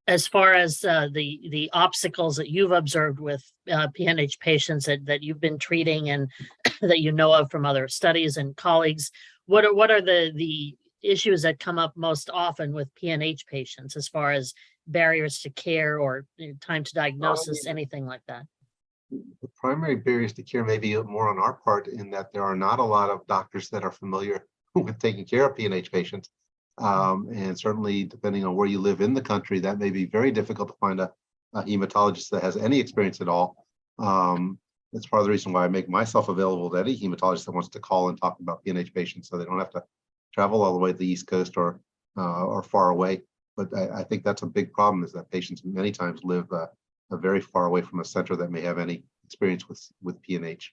as far as the obstacles that you've observed with PNH patients that you've been treating and that you know of from other studies and colleagues, what are the issues that come up most often with PNH patients as far as barriers to care or time to diagnosis, anything like that? The primary barriers to care may be more on our part in that there are not a lot of doctors that are familiar with taking care of PNH patients. And certainly depending on where you live in the country, that may be very difficult to find a hematologist that has any experience at all. That's part of the reason why I make myself available to any hematologist that wants to call and talk about PNH patients so they don't have to travel all the way to the East Coast or far away. But I think that's a big problem is that patients many times live very far away from a center that may have any experience with PNH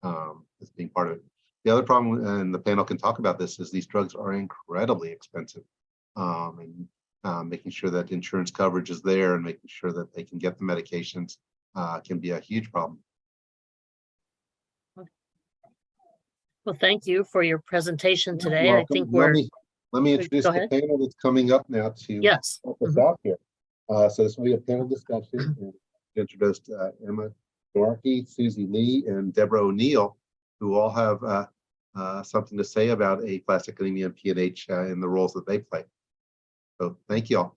as being part of it. The other problem, and the panel can talk about this, is these drugs are incredibly expensive. And making sure that insurance coverage is there and making sure that they can get the medications can be a huge problem. Well, thank you for your presentation today. Welcome. I think let me introduce the panel that's coming up now to help us out here. So this will be a panel discussion. And introduced Emma Dorkey, Susie Lee, and Deborah O'Neill, who all have something to say about aplastic anemia and PNH in the roles that they play. So thank you all.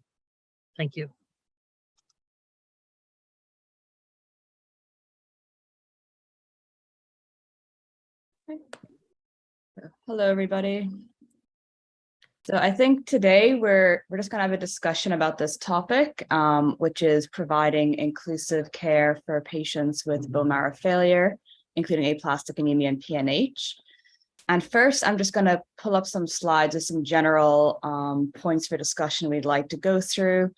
Thank you. Hello, everybody. So I think today we're just going to have a discussion about this topic, which is providing inclusive care for patients with bone marrow failure, including aplastic anemia and PNH. And first, I'm just going to pull up some slides with some general points for discussion we'd like to go through.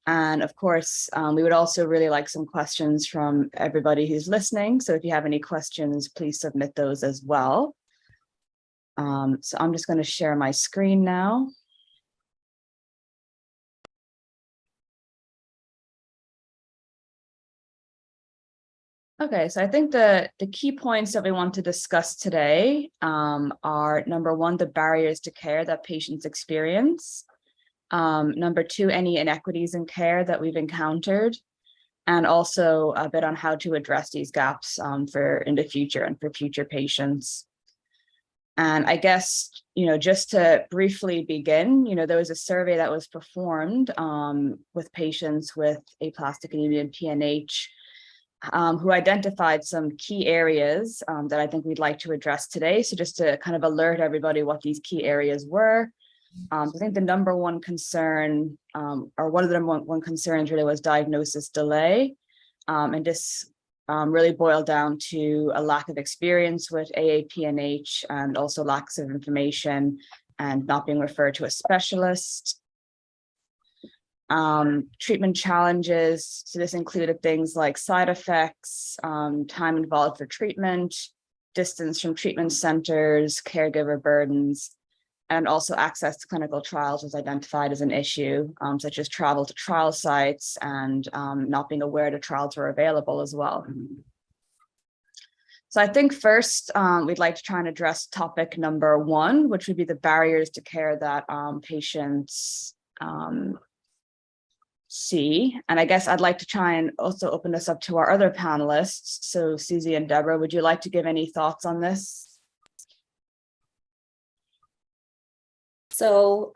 And of course, we would also really like some questions from everybody who's listening. So if you have any questions, please submit those as well. So I'm just going to share my screen now. Okay, so I think the key points that we want to discuss today are number one, the barriers to care that patients experience. Number two, any inequities in care that we've encountered, and also a bit on how to address these gaps for in the future and for future patients. And I guess, just to briefly begin, there was a survey that was performed with patients with aplastic anemia and PNH who identified some key areas that I think we'd like to address today. So just to kind of alert everybody what these key areas were. I think the number one concern, or one of the number one concerns really was diagnosis delay. And this really boiled down to a lack of experience with AAPNH and also lacks of information and not being referred to a specialist. Treatment challenges, so this included things like side effects, time involved for treatment, distance from treatment centers, caregiver burdens, and also access to clinical trials was identified as an issue, such as travel to trial sites and not being aware that trials were available as well. So I think first, we'd like to try and address topic number one, which would be the barriers to care that patients see. And I guess I'd like to try and also open this up to our other panelists. So Susie and Deborah, would you like to give any thoughts on this? So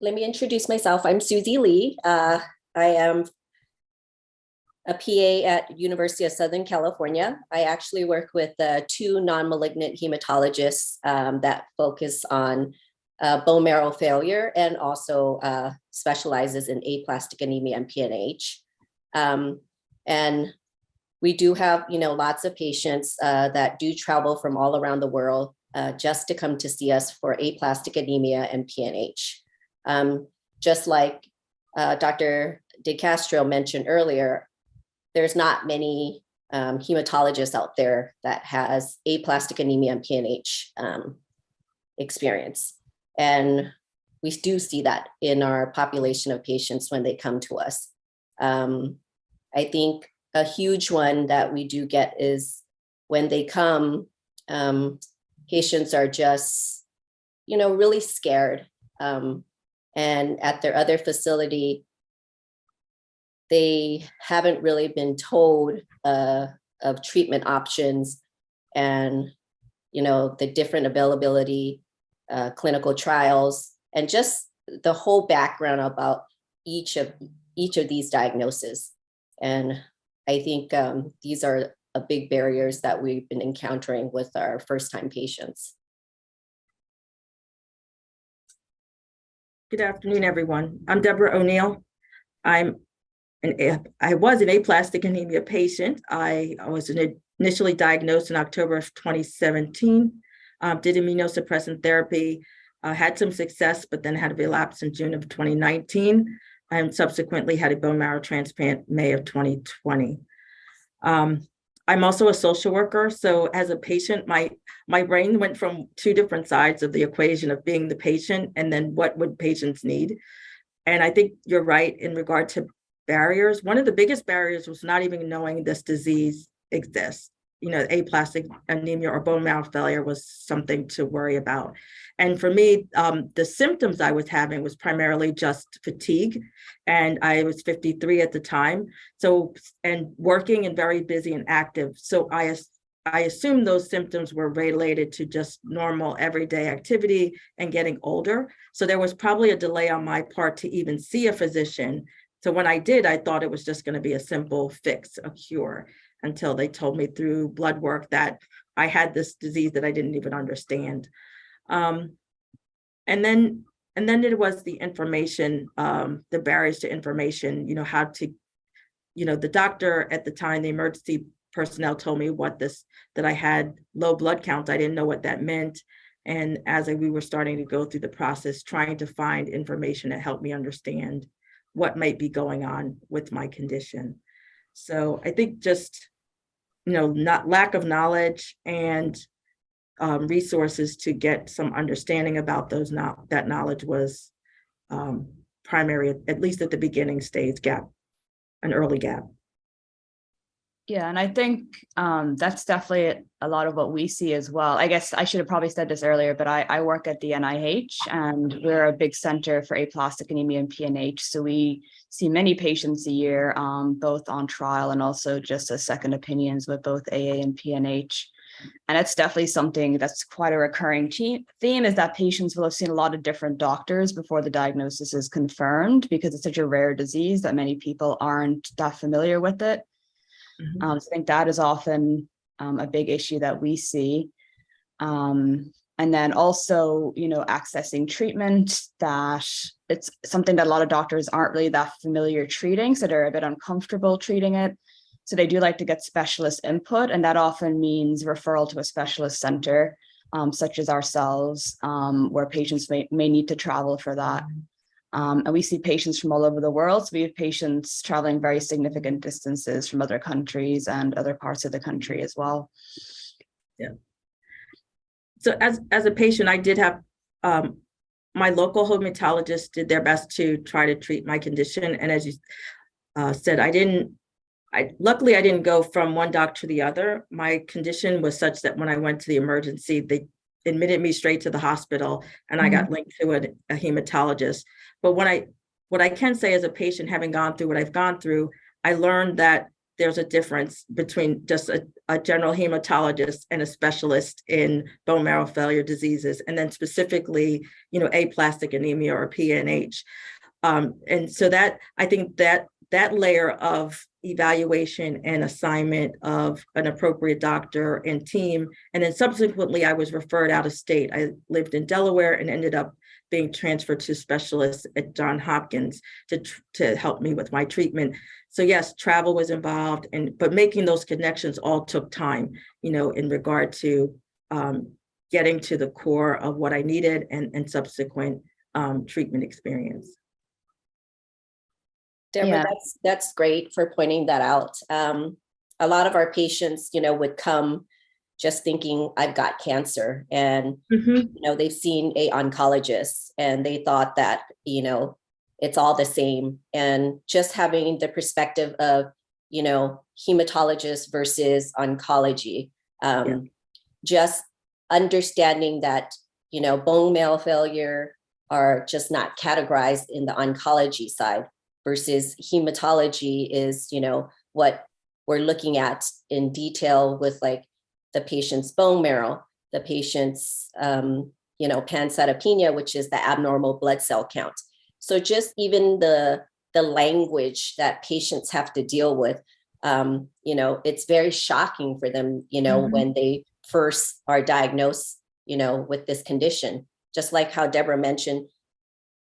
Let me introduce myself. I'm Susie Lee. I am a PA at University of Southern California. I actually work with two non-malignant hematologists that focus on bone marrow failure and also specializes in aplastic anemia and PNH. And we do have, lots of patients that do travel from all around the world just to come to see us for aplastic anemia and PNH. Just like Dr. DeCastro mentioned earlier, there's not many hematologists out there that has aplastic anemia and PNH experience. And we do see that in our population of patients when they come to us. I think a huge one that we do get is when they come, patients are just, really scared. And at their other facility, they haven't really been told of treatment options and, the different availability, clinical trials, and just the whole background about each of these diagnoses. And I think these are big barriers that we've been encountering with our first-time patients. Good afternoon, everyone. I'm Deborah O'Neill. I was an aplastic anemia patient. I was initially diagnosed in October of 2017, did immunosuppressant therapy, had some success, but then had a relapse in June of 2019, and subsequently had a bone marrow transplant May of 2020. I'm also a social worker. So as a patient, my brain went from two different sides of the equation of being the patient and then what would patients need. And I think you're right in regard to barriers. One of the biggest barriers was not even knowing this disease exists. Aplastic anemia or bone marrow failure was something to worry about. And for me, the symptoms I was having was primarily just fatigue. And I was 53 at the time. So, and working and very busy and active. So I assumed those symptoms were related to just normal everyday activity and getting older. So there was probably a delay on my part to even see a physician. So when I did, I thought it was just going to be a simple fix, a cure, until they told me through blood work that I had this disease that I didn't even understand. And then it was the information, the barriers to information, how to, the doctor at the time, the emergency personnel told me that I had low blood count. I didn't know what that meant. And as we were starting to go through the process, trying to find information that helped me understand what might be going on with my condition. So I think just, not lack of knowledge and resources to get some understanding about that knowledge was primary, at least at the beginning stage gap, an early gap. Yeah, and I think that's definitely a lot of what we see as well. I guess I should have probably said this earlier, but I work at the NIH and we're a big center for aplastic anemia and PNH. So we see many patients a year, both on trial and also just as second opinions with both AA and PNH. And it's definitely something that's quite a recurring theme is that patients will have seen a lot of different doctors before the diagnosis is confirmed because it's such a rare disease that many people aren't that familiar with it. So I think that is often a big issue that we see. And then also, accessing treatment, that it's something that a lot of doctors aren't really that familiar treating. So they're a bit uncomfortable treating it. So they do like to get specialist input. And that often means referral to a specialist center, such as ourselves, where patients may need to travel for that. And we see patients from all over the world. So we have patients traveling very significant distances from other countries and other parts of the country as well. Yeah. So as a patient, I did have my local hematologist did their best to try to treat my condition. And as you said, luckily I didn't go from one doctor to the other. My condition was such that when I went to the emergency, they admitted me straight to the hospital and I got linked to a hematologist. But what I can say as a patient, having gone through what I've gone through, I learned that there's a difference between just a general hematologist and a specialist in bone marrow failure diseases, and then specifically, aplastic anemia or PNH. And so that, I think that layer of evaluation and assignment of an appropriate doctor and team, and then subsequently I was referred out of state. I lived in Delaware and ended up being transferred to specialists at Johns Hopkins to help me with my treatment. So yes, travel was involved, but making those connections all took time, in regard to getting to the core of what I needed and subsequent treatment experience. Deborah, Yeah. that's great for pointing that out. A lot of our patients, would come just thinking I've got cancer, and they've seen a oncologist and they thought that it's all the same. And just having the perspective of hematologist versus oncology, just understanding that bone marrow failure are just not categorized in the oncology side, versus hematology is what we're looking at in detail with like the patient's bone marrow, the patient's pancytopenia, which is the abnormal blood cell count. So just even the language that patients have to deal with, it's very shocking for them, when they first are diagnosed, with this condition. Just like how Deborah mentioned,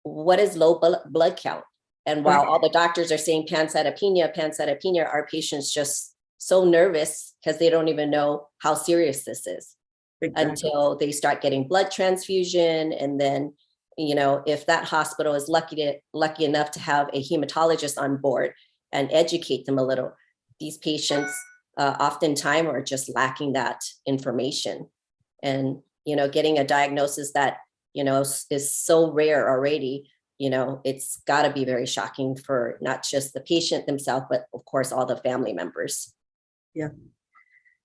what is low blood count? And while all the doctors are saying pancytopenia, our patients just so nervous because they don't even know how serious this is. Exactly. Until they start getting blood transfusion. And then, if that hospital is lucky enough to have a hematologist on board and educate them a little, these patients oftentimes are just lacking that information. And, getting a diagnosis that, is so rare already, it's got to be very shocking for not just the patient themselves, but of course, all the family members.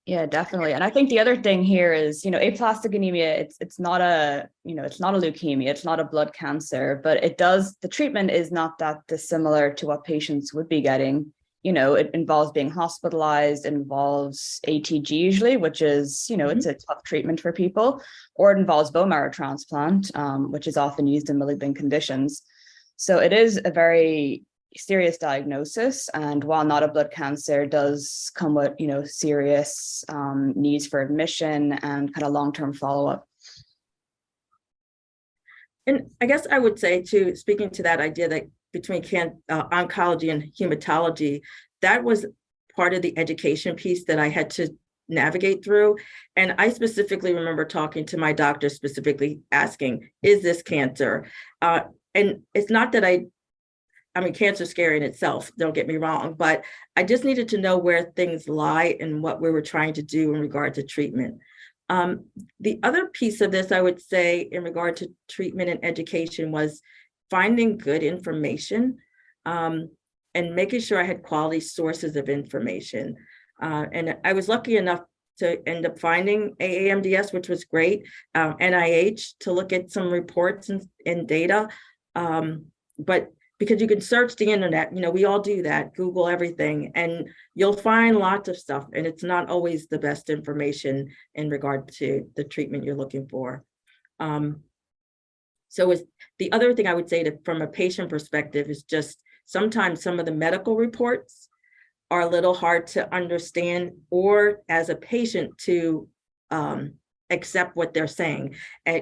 Yeah, definitely. And I think the other thing here is, aplastic anemia, it's not a leukemia, it's not a blood cancer, but the treatment is not that dissimilar to what patients would be getting. It involves being hospitalized, involves ATG usually, which is, it's a tough treatment for people, or it involves bone marrow transplant, which is often used in malignant conditions. So it is a very serious diagnosis, and while not a blood cancer, does come with serious needs for admission and kind of long-term follow-up. And I guess I would say too, speaking to that idea that between oncology and hematology, that was part of the education piece that I had to navigate through. And I specifically remember talking to my doctor, specifically asking, is this cancer? And it's not that cancer is scary in itself, don't get me wrong, but I just needed to know where things lie and what we were trying to do in regard to treatment. The other piece of this, I would say, in regard to treatment and education, was finding good information and making sure I had quality sources of information. And I was lucky enough to end up finding AAMDS, which was great, NIH, to look at some reports and data. But because you can search the internet, we all do that, Google everything, and you'll find lots of stuff, and it's not always the best information in regard to the treatment you're looking for. So the other thing I would say from a patient perspective is just sometimes some of the medical reports are a little hard to understand, or as a patient to accept what they're saying,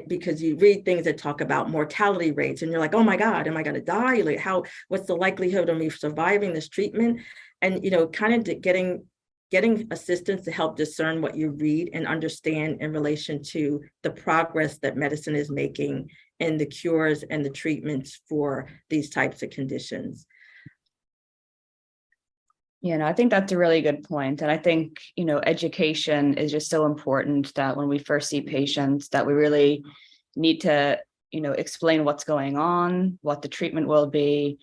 because you read things that talk about mortality rates and you're like, oh my God, am I going to die? Like, what's the likelihood of me surviving this treatment? And, kind of getting assistance to help discern what you read and understand in relation to the progress that medicine is making in the cures and the treatments for these types of conditions. I think that's a really good point. And I think, education is just so important that when we first see patients, that we really need to, explain what's going on, what the treatment will be,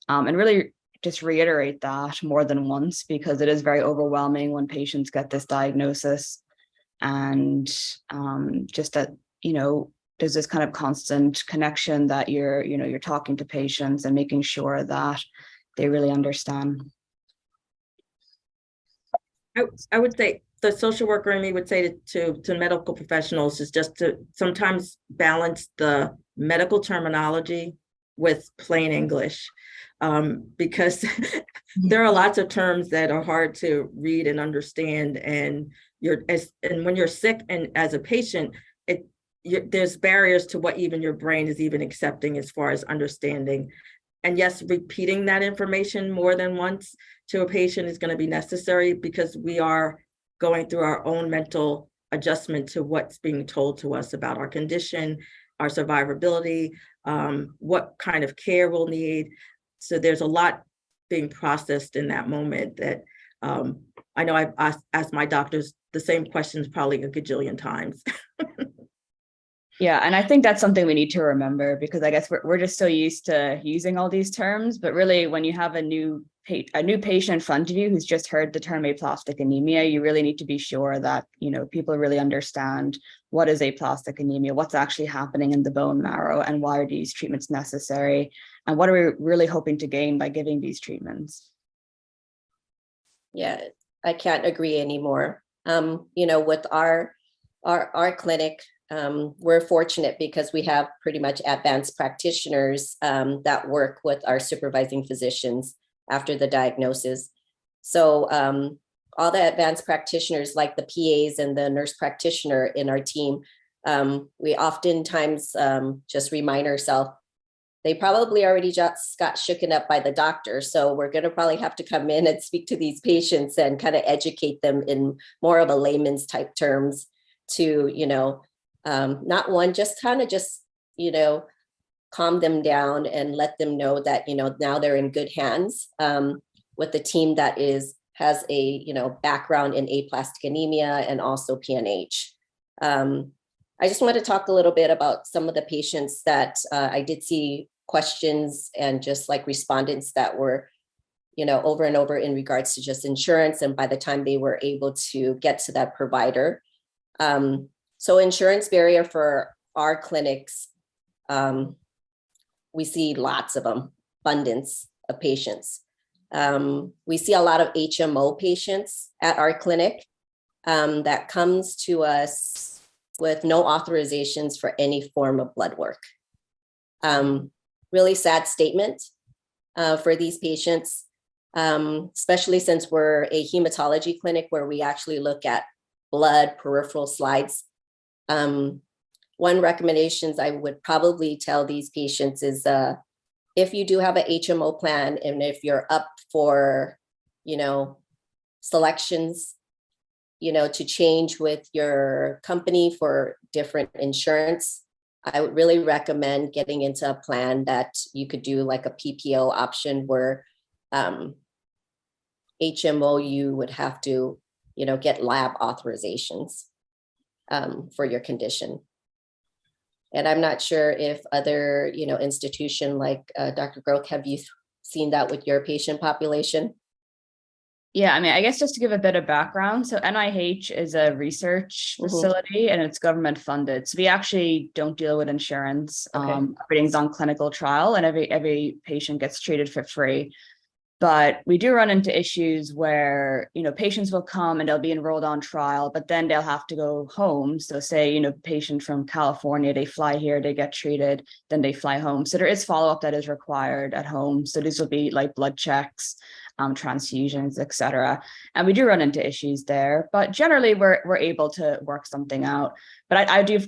and really just reiterate that more than once, because it is very overwhelming when patients get this diagnosis. And just that, there's this kind of constant connection that you're talking to patients and making sure that they really understand. I would say the social worker in me would say to medical professionals is just to sometimes balance the medical terminology with plain English. Because there are lots of terms that are hard to read and understand, and when you're sick and as a patient, there's barriers to what even your brain is even accepting as far as understanding. And yes, repeating that information more than once to a patient is going to be necessary because we are going through our own mental adjustment to what's being told to us about our condition, our survivability, what kind of care we'll need. So there's a lot being processed in that moment that I know I've asked my doctors the same questions probably a gajillion times. Yeah, and I think that's something we need to remember because I guess we're just so used to using all these terms, but really when you have a new patient in front of you who's just heard the term aplastic anemia, you really need to be sure that, you know, people really understand what is aplastic anemia, what's actually happening in the bone marrow, and why are these treatments necessary, and what are we really hoping to gain by giving these treatments. Yeah, I can't agree anymore. You know, with our clinic, we're fortunate because we have pretty much advanced practitioners that work with our supervising physicians after the diagnosis. So all the advanced practitioners like the PAs and the nurse practitioner in our team, we oftentimes just remind ourselves, they probably already just got shooken up by the doctor. So we're going to probably have to come in and speak to these patients and kind of educate them in more of a layman's type terms to, you know, not one, just kind of just, you know, calm them down and let them know that, you know, now they're in good hands with the team that has a, you know, background in aplastic anemia and also PNH. I just want to talk a little bit about some of the patients that I did see questions and just like respondents that were, you know, over and over in regards to just insurance. And by the time they were able to get to that provider. So insurance barrier for our clinics, we see lots of them, abundance of patients. We see a lot of HMO patients at our clinic that comes to us with no authorizations for any form of blood work. Really sad statement for these patients, especially since we're a hematology clinic where we actually look at blood, peripheral slides. One recommendations I would probably tell these patients is if you do have an HMO plan and if you're up for, you know, selections, you know, to change with your company for different insurance, I would really recommend getting into a plan that you could do like a PPO option where HMO, you would have to, you know, get lab authorizations for your condition. And I'm not sure if other, you know, institution like Dr. Groth, have you seen that with your patient population? Yeah, I mean, I guess just to give a bit of background, so NIH is a research facility and it's government funded. So we actually don't deal with insurance. Okay. Everything's on clinical trial and every patient gets treated for free. But we do run into issues where, you know, patients will come and they'll be enrolled on trial, but then they'll have to go home. So say, you know, patient from California, they fly here, they get treated, then they fly home. So there is follow-up that is required at home. So these will be like blood checks, transfusions, etc. And we do run into issues there, but generally we're able to work something out. But I do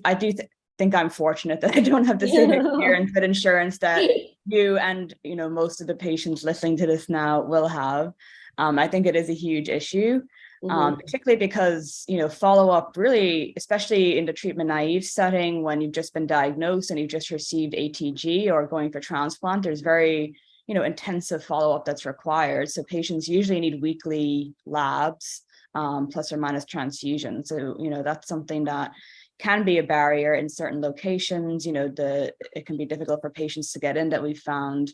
think I'm fortunate that I don't have the same experience with insurance that you and, you know, most of the patients listening to this now will have. I think it is a huge issue, particularly because, you know, follow-up really, especially in the treatment naive setting, when you've just been diagnosed and you've just received ATG or going for transplant, there's very, you know, intensive follow-up that's required. So patients usually need weekly labs, plus or minus transfusion. So, you know, that's something that can be a barrier in certain locations. You know, it can be difficult for patients to get in that we've found.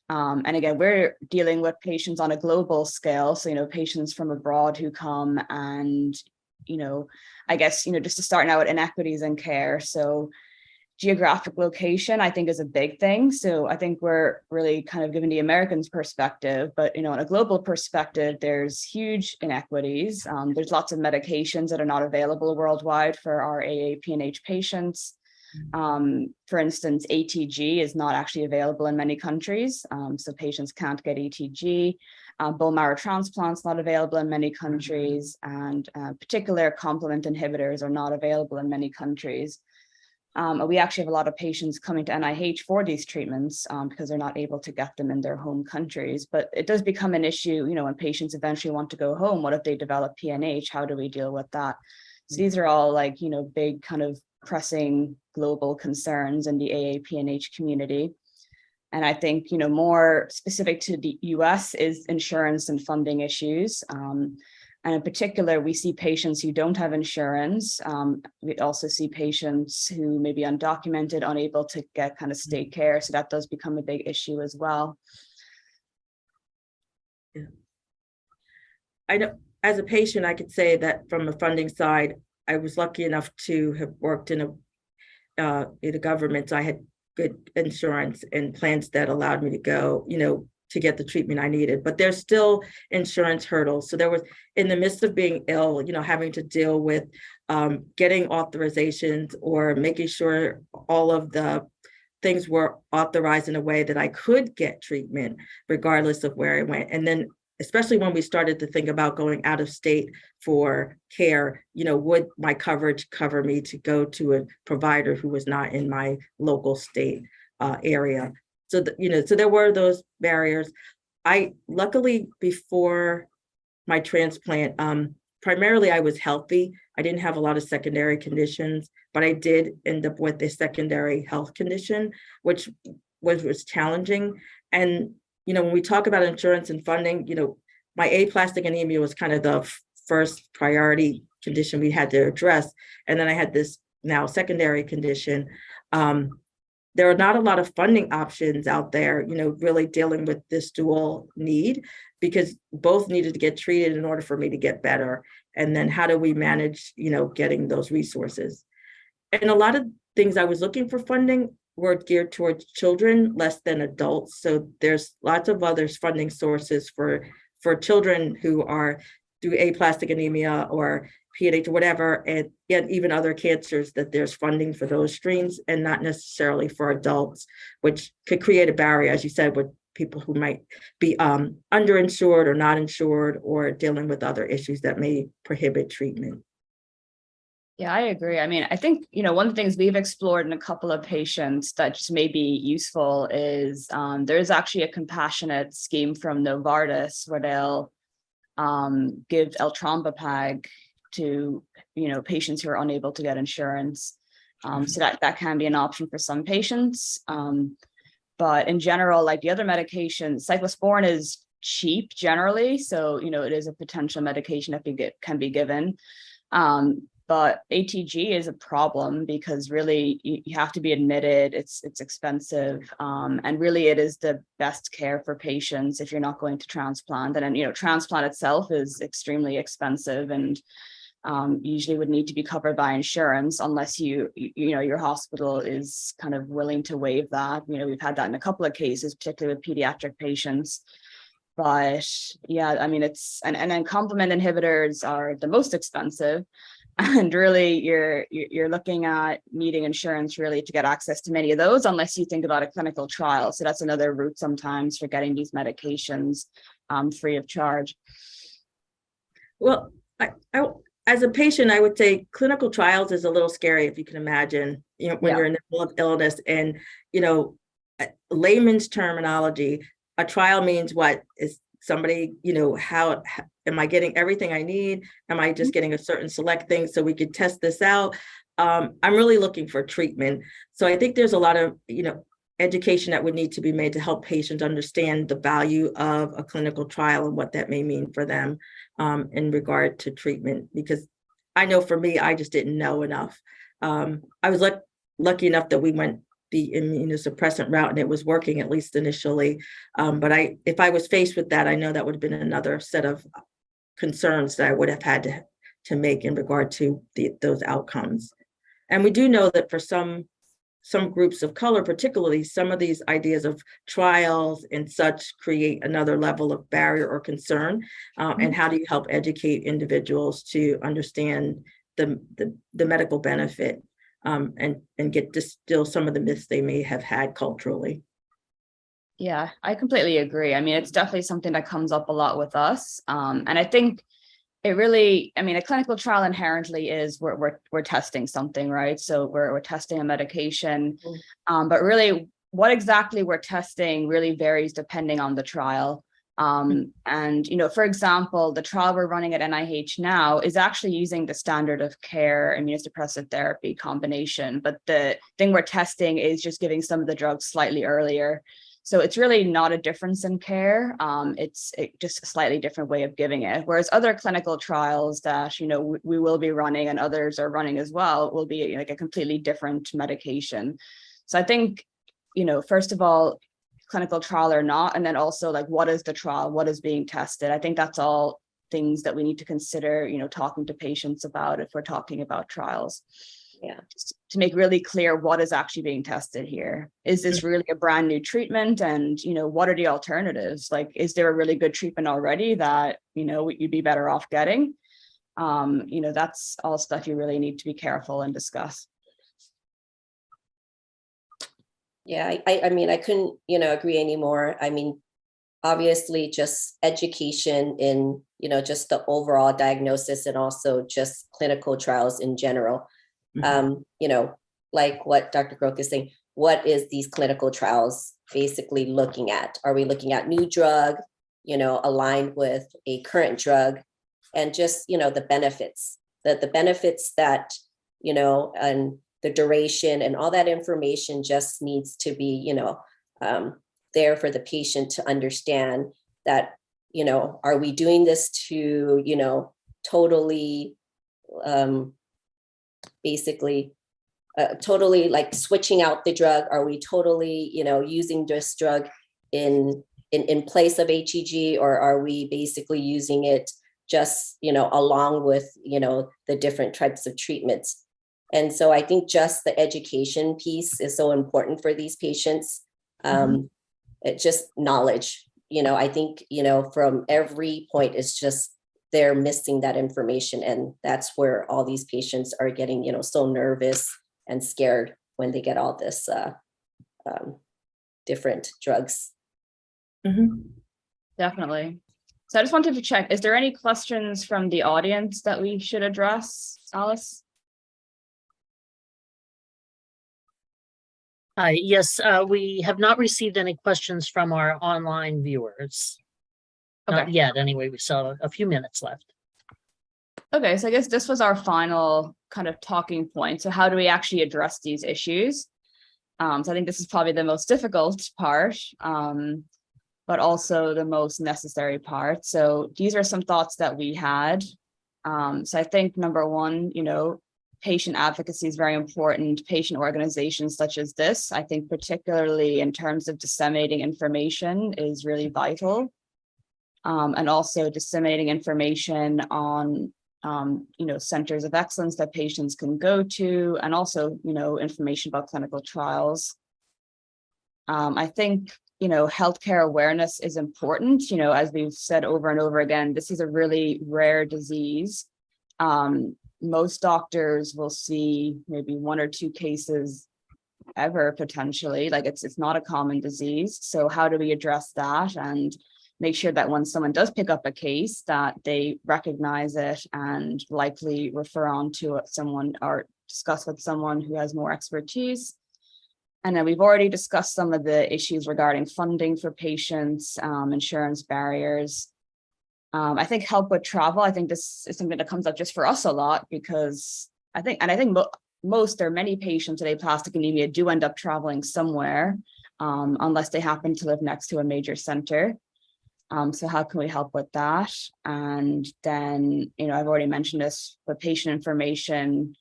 And again, we're dealing with patients on a global scale. So, you know, patients from abroad who come and, you know, I guess, you know, just to start now with inequities in care. So geographic location, I think, is a big thing. So I think we're really kind of giving the Americans perspective, but, on a global perspective, there's huge inequities. There's lots of medications that are not available worldwide for our AAPNH patients. For instance, ATG is not actually available in many countries. So patients can't get ATG. Bone marrow transplants not available in many countries, and particular complement inhibitors are not available in many countries. We actually have a lot of patients coming to NIH for these treatments because they're not able to get them in their home countries. But it does become an issue, when patients eventually want to go home. What if they develop PNH? How do we deal with that? So these are all like, big kind of pressing global concerns in the AAPNH community. And I think, more specific to the US is insurance and funding issues. And in particular, we see patients who don't have insurance. We also see patients who may be undocumented, unable to get kind of state care. So that does become a big issue as well. Yeah. I know as a patient, I could say that from the funding side, I was lucky enough to have worked in a government. So I had good insurance and plans that allowed me to go, to get the treatment I needed. But there's still insurance hurdles. So there was, in the midst of being ill, having to deal with getting authorizations or making sure all of the things were authorized in a way that I could get treatment regardless of where I went. And then especially when we started to think about going out of state for care, would my coverage cover me to go to a provider who was not in my local state area? So, so there were those barriers. I luckily, before my transplant, primarily I was healthy. I didn't have a lot of secondary conditions, but I did end up with a secondary health condition, which was challenging. And when we talk about insurance and funding, my aplastic anemia was kind of the first priority condition we had to address. And then I had this now secondary condition. There are not a lot of funding options out there, really dealing with this dual need, because both needed to get treated in order for me to get better. And then how do we manage, getting those resources? And a lot of things I was looking for funding were geared towards children, less than adults. So there's lots of other funding sources for children who are through aplastic anemia or PNH or whatever, and yet even other cancers, that there's funding for those streams and not necessarily for adults, which could create a barrier, as you said, with people who might be underinsured or not insured or dealing with other issues that may prohibit treatment. Yeah, I agree. I mean, I think, one of the things we've explored in a couple of patients that just may be useful is there's actually a compassionate scheme from Novartis where they'll give Eltrombopag to, patients who are unable to get insurance. So that can be an option for some patients. But in general, like the other medications, cyclosporin is cheap generally. So, it is a potential medication that can be given. But ATG is a problem because really you have to be admitted. It's expensive, and really it is the best care for patients if you're not going to transplant. And then transplant itself is extremely expensive and usually would need to be covered by insurance unless your hospital is kind of willing to waive that. We've had that in a couple of cases, particularly with pediatric patients. But yeah, I mean, and then complement inhibitors are the most expensive. And really, you're looking at needing insurance really to get access to many of those, unless you think about a clinical trial. So that's another route sometimes for getting these medications free of charge. Well, I as a patient, I would say clinical trials is a little scary, if you can imagine. When you're in the middle of illness, and layman's terminology, a trial means what is somebody, how am I getting everything I need? Am I just getting a certain select thing so we could test this out? I'm really looking for treatment. So I think there's a lot of, education that would need to be made to help patients understand the value of a clinical trial and what that may mean for them in regard to treatment. Because I know for me, I just didn't know enough. I was lucky enough that we went the immunosuppressant route and it was working, at least initially. But if I was faced with that, I know that would have been another set of concerns that I would have had to make in regard to those outcomes. And we do know that for some some groups of color, particularly some of these ideas of trials and such create another level of barrier or concern. And how do you help educate individuals to understand the medical benefit and get distill some of the myths they may have had culturally? Yeah, I completely agree. I mean, it's definitely something that comes up a lot with us. And I think it really, I mean, a clinical trial inherently is we're testing something, right? So we're testing a medication, but really what exactly we're testing really varies depending on the trial. And, you know, for example, the trial we're running at NIH now is actually using the standard of care immunosuppressive therapy combination, but the thing we're testing is just giving some of the drugs slightly earlier. So it's really not a difference in care. It's just a slightly different way of giving it. Whereas other clinical trials that, you know, we will be running and others are running as well will be like a completely different medication. So I think, you know, first of all, clinical trial or not, and then also like, what is the trial? What is being tested? I think that's all things that we need to consider, you know, talking to patients about if we're talking about trials. Yeah. Just to make really clear what is actually being tested here. Is this really a brand new treatment? And, you know, what are the alternatives? Like, is there a really good treatment already that, you know, you'd be better off getting? You know, that's all stuff you really need to be careful and discuss. Yeah, I mean, I couldn't, you know, agree anymore. I mean, obviously just education in, you know, just the overall diagnosis and also just clinical trials in general. You know, like what Dr. Groke is saying, what is these clinical trials basically looking at? Are we looking at new drug, you know, aligned with a current drug, and just, you know, the benefits that, you know, and the duration and all that information just needs to be, you know, there for the patient to understand that, you know, are we doing this to, you know, totally, basically totally like switching out the drug? Are we totally, you know, using this drug in place of HEG, or are we basically using it just, you know, along with, you know, the different types of treatments? And so I think just the education piece is so important for these patients. It just knowledge, you know, I think, you know, from every point, it's just they're missing that information. And that's where all these patients are getting, you know, so nervous and scared when they get all this different drugs. Definitely. So I just wanted to check, is there any questions from the audience that we should address, Alice? Yes, we have not received any questions from our online viewers. Not Okay. yet, anyway. We still have a few minutes left. Okay, so I guess this was our final kind of talking point. So how do we actually address these issues? So I think this is probably the most difficult part, but also the most necessary part. So these are some thoughts that we had. So I think number one, you know, patient advocacy is very important. Patient organizations such as this, I think particularly in terms of disseminating information, is really vital. And also disseminating information on, you know, centers of excellence that patients can go to, and also, you know, information about clinical trials. I think, you know, healthcare awareness is important. You know, as we've said over and over again, this is a really rare disease. Most doctors will see maybe 1 or 2 cases ever potentially. Like it's not a common disease. So how do we address that and make sure that when someone does pick up a case that they recognize it and likely refer on to someone or discuss with someone who has more expertise? And then we've already discussed some of the issues regarding funding for patients, insurance barriers. I think help with travel. I think this is something that comes up just for us a lot, because I think most or many patients with aplastic anemia do end up traveling somewhere, unless they happen to live next to a major center. So how can we help with that? And then, you know, I've already mentioned this, but patient information,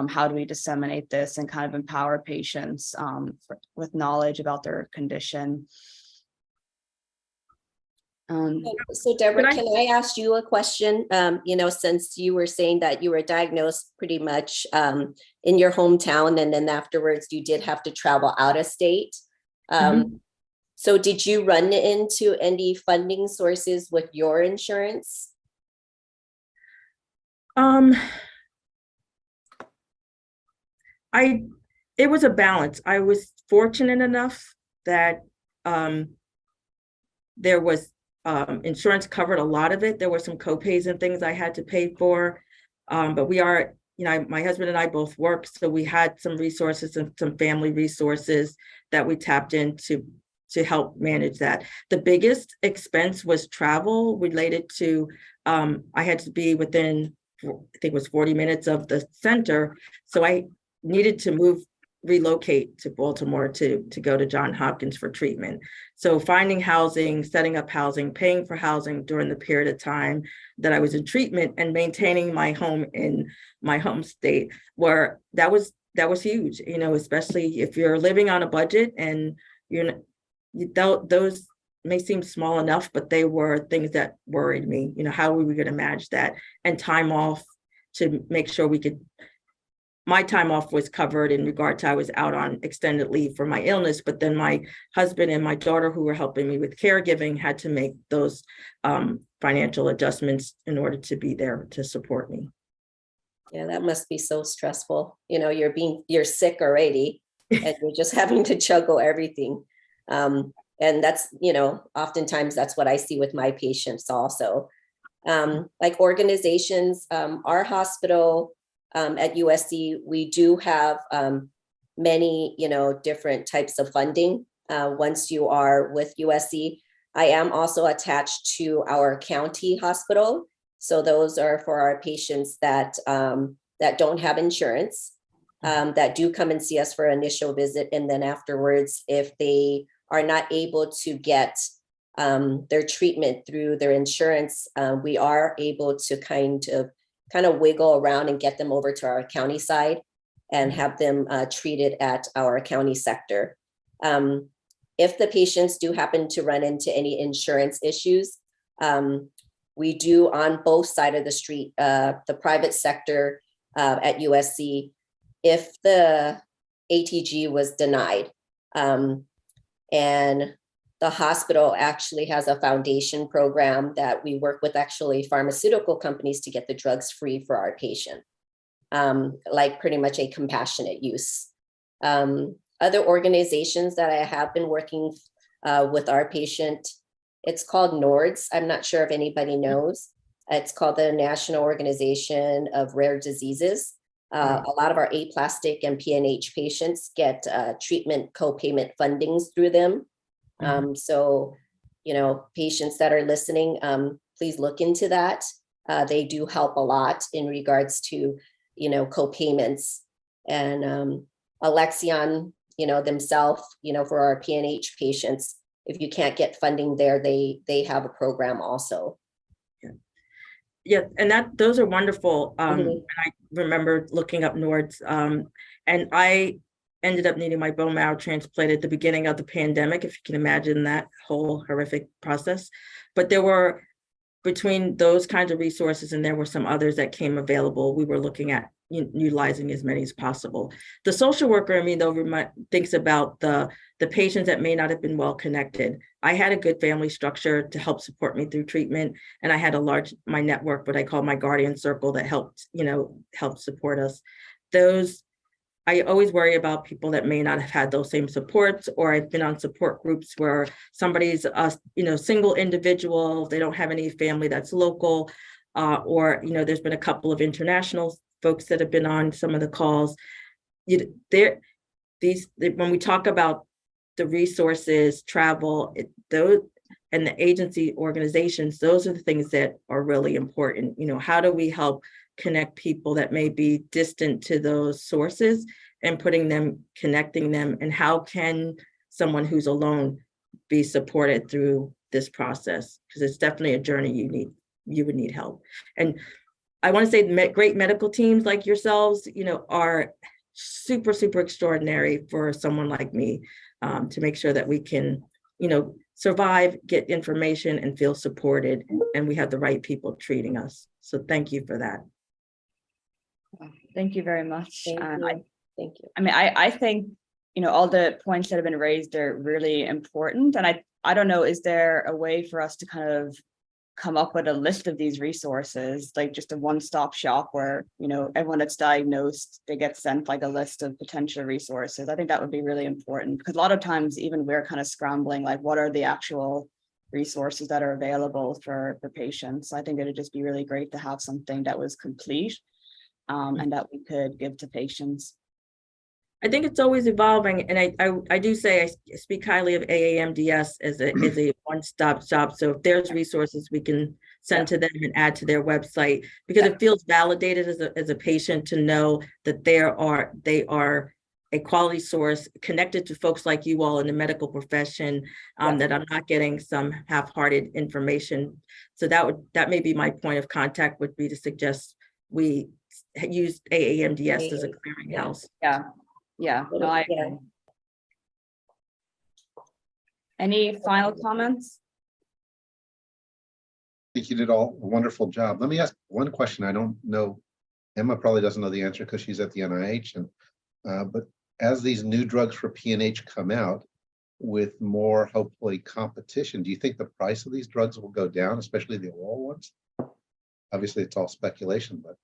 how do we disseminate this and kind of empower patients with knowledge about their condition? So Deborah, Could I- can I ask you a question? Since you were saying that you were diagnosed pretty much in your hometown, and then afterwards you did have to travel out of state. So did you run into any funding sources with your insurance? It was a balance. I was fortunate enough that there was insurance covered a lot of it. There were some co-pays and things I had to pay for. But we are, my husband and I both work, so we had some resources and some family resources that we tapped into to help manage that. The biggest expense was travel related to, I had to be within, I think it was 40 minutes of the center. So I needed to relocate to Baltimore to go to Johns Hopkins for treatment. So finding housing, setting up housing, paying for housing during the period of time that I was in treatment, and maintaining my home in my home state, where that was huge, especially if you're living on a budget, and those may seem small enough, but they were things that worried me. How were we going to manage that? And time off to make sure my time off was covered in regard to I was out on extended leave for my illness, but then my husband and my daughter, who were helping me with caregiving, had to make those financial adjustments in order to be there to support me. Yeah, that must be so stressful. You're sick already and you're just having to juggle everything. And that's, oftentimes that's what I see with my patients also. Like organizations, our hospital, at USC, we do have many, different types of funding. Once you are with USC, I am also attached to our county hospital. So those are for our patients that don't have insurance, that do come and see us for initial visit. And then afterwards, if they are not able to get their treatment through their insurance, we are able to kind of wiggle around and get them over to our county side and have them treated at our county sector. If the patients do happen to run into any insurance issues, we do on both sides of the street, the private sector at USC, if the ATG was denied, and the hospital actually has a foundation program that we work with actually pharmaceutical companies to get the drugs free for our patient, like pretty much a compassionate use. Other organizations that I have been working with our patient, it's called NORDS. I'm not sure if anybody knows. It's called the National Organization of Rare Diseases. A lot of our aplastic and PNH patients get treatment co-payment fundings through them. So, patients that are listening, please look into that. They do help a lot in regards to, co-payments, and Alexion, themselves, for our PNH patients, if you can't get funding there, they have a program also. Yeah, and those are wonderful. Mhm. I remember looking up NORDS, and I ended up needing my bone marrow transplant at the beginning of the pandemic, if you can imagine that whole horrific process. But there were, between those kinds of resources, and there were some others that came available, we were looking at utilizing as many as possible. The social worker in me, though, thinks about the patients that may not have been well connected. I had a good family structure to help support me through treatment, and I had my network, what I call my guardian circle, that helped support us. I always worry about people that may not have had those same supports, or I've been on support groups where somebody's a single individual, they don't have any family that's local, or there's been a couple of international folks that have been on some of the calls. When we talk about the resources, travel, and the agency organizations, those are the things that are really important. How do we help connect people that may be distant to those sources and connecting them, and how can someone who's alone be supported through this process? Because it's definitely a journey you would need help. And I want to say great medical teams like yourselves, are super, super extraordinary for someone like me, to make sure that we can, survive, get information, and feel supported, and we have the right people treating us. So thank you for that. Thank you very much. Thank And you. Thank you. I mean, I think, all the points that have been raised are really important. And I don't know, is there a way for us to kind of come up with a list of these resources, like just a one-stop shop where, everyone that's diagnosed, they get sent like a list of potential resources? I think that would be really important, because a lot of times even we're kind of scrambling, like what are the actual resources that are available for patients. I think it'd just be really great to have something that was complete and that we could give to patients. I think it's always evolving, and I do say I speak highly of AAMDS as a one-stop shop. So if there's resources we can send to them and add to their website, because it feels validated as a patient to know that they are a quality source connected to folks like you all in the medical profession, that I'm not getting some half-hearted information. So that may be my point of contact, would be to suggest we use AAMDS as a clearinghouse. Yeah, no, I agree. Any final comments? I think you did a wonderful job. Let me ask one question. I don't know, Emma probably doesn't know the answer because she's at the NIH, and but as these new drugs for PNH come out with more, hopefully, competition, do you think the price of these drugs will go down, especially the oral ones? Obviously, it's all speculation, but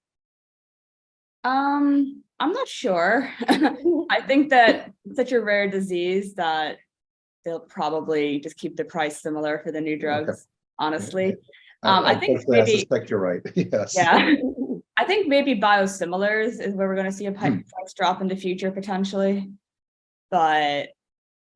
I'm not sure. I think that it's such a rare disease that they'll probably just keep the price similar for the new drugs, honestly. I think I maybe, suspect you're right. Yes. yeah. I think maybe biosimilars is where we're going to see a price drop in the future potentially, but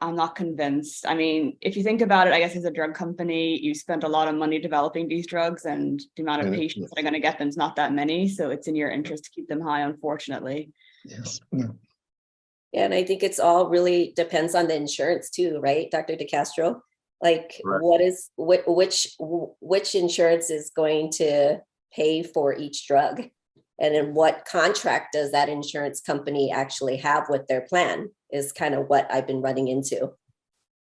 I'm not convinced. I mean, if you think about it, I guess as a drug company, you spent a lot of money developing these drugs, and the amount of patients that are going to get them is not that many. So it's in your interest to keep them high, unfortunately. Yes. Yeah, and I think it's all really depends on the insurance too, right, Dr. DeCastro? Like, which insurance is going to pay for each drug, and then what contract does that insurance company actually have with their plan is kind of what I've been running into.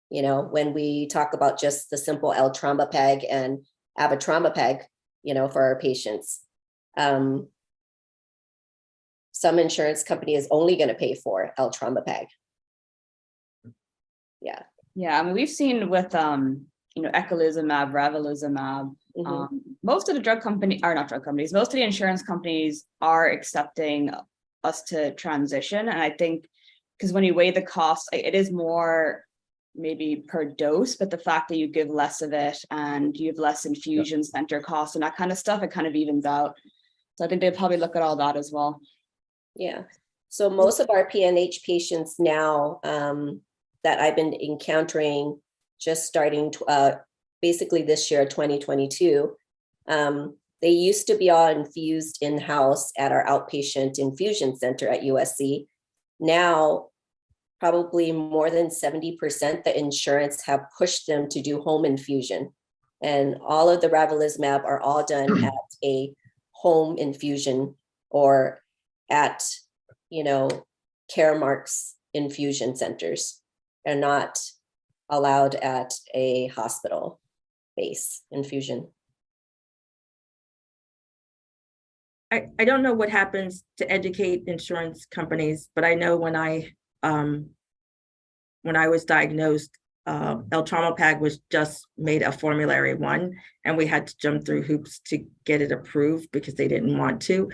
When we talk about just the simple L-Trombopag and Avatrombopag, for our patients, some insurance company is only going to pay for L-Trombopag. Yeah, I mean, we've seen with eculizumab, ravulizumab, most of the most of the insurance companies are accepting us to transition. And I think because when you weigh the cost, it is more maybe per dose, but the fact that you give less of it and you have less infusion center costs and that kind of stuff, it kind of evens out. So I think they'd probably look at all that as well. Yeah. So most of our PNH patients now that I've been encountering just starting basically this year, 2022, they used to be all infused in-house at our outpatient infusion center at USC. Now, probably more than 70% the insurance have pushed them to do home infusion. And all of the ravulizumab are all done at a home infusion or at, Caremark's infusion centers. They're not allowed at a hospital base infusion. I don't know what happens to educate insurance companies, but I know when I was diagnosed, L-Trombopag was just made a Formulary 1, and we had to jump through hoops to get it approved because they didn't want to.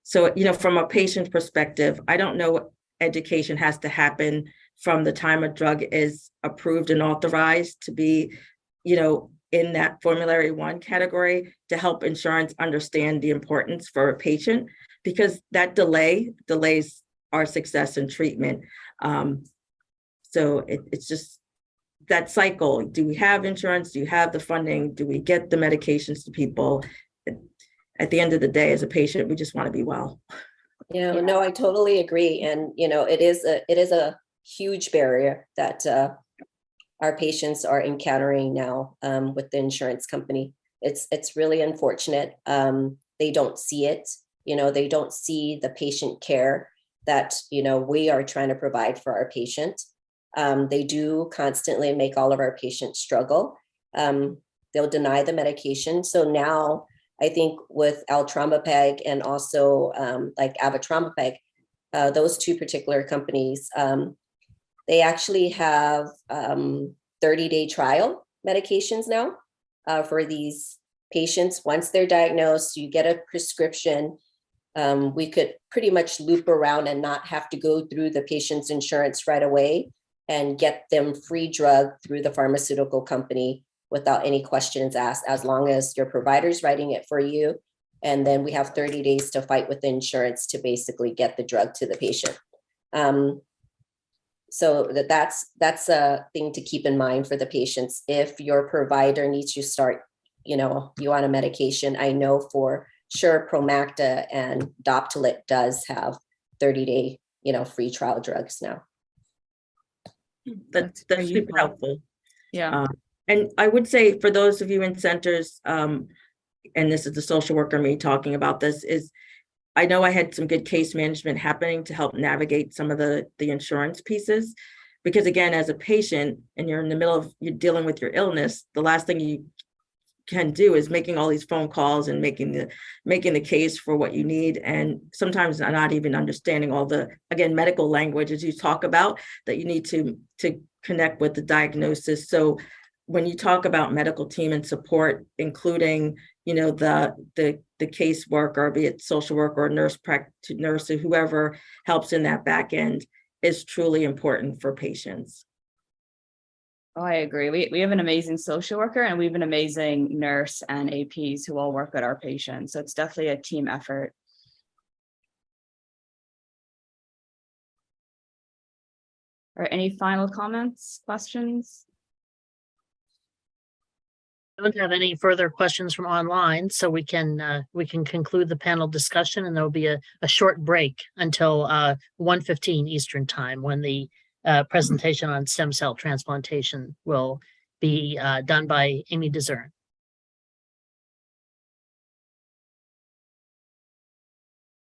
So, from a patient perspective, I don't know what education has to happen from the time a drug is approved and authorized to be, in that Formulary 1 category to help insurance understand the importance for a patient, because that delays our success in treatment. So it's just that cycle. Do we have insurance? Do you have the funding? Do we get the medications to people? At the end of the day, as a patient, we just want to be well. No, I totally agree. And, it is a huge barrier that our patients are encountering now with the insurance company. It's really unfortunate. They don't see it. They don't see the patient care that, we are trying to provide for our patient. They do constantly make all of our patients struggle. They'll deny the medication. So now I think with Altrombopag and also like Avatrombopag, those two particular companies, they actually have 30-day trial medications now for these patients. Once they're diagnosed, you get a prescription. We could pretty much loop around and not have to go through the patient's insurance right away and get them free drug through the pharmaceutical company without any questions asked, as long as your provider's writing it for you. And then we have 30 days to fight with the insurance to basically get the drug to the patient. So that's a thing to keep in mind for the patients. If your provider needs you start, you on a medication, I know for sure Promacta and Doptelet does have 30-day, free trial drugs now. That's very super useful. helpful. Yeah. And I would say for those of you in centers, and this is the social worker me talking about this, is I know I had some good case management happening to help navigate some of the insurance pieces. Because again, as a patient and you're in the middle of, you're dealing with your illness, the last thing you can do is making all these phone calls and making the case for what you need, and sometimes not even understanding all the, again, medical language as you talk about that you need to connect with the diagnosis. So when you talk about medical team and support, including the caseworker, be it social worker or nurse or whoever helps in that back end, is truly important for patients. Oh, I agree. We have an amazing social worker and we have an amazing nurse and APs who all work with our patients. So it's definitely a team effort. All right, any final comments, questions? I don't have any further questions from online, so we can conclude the panel discussion, and there will be a short break until 1:15 Eastern time, when the presentation on stem cell transplantation will be done by Amy DeZern.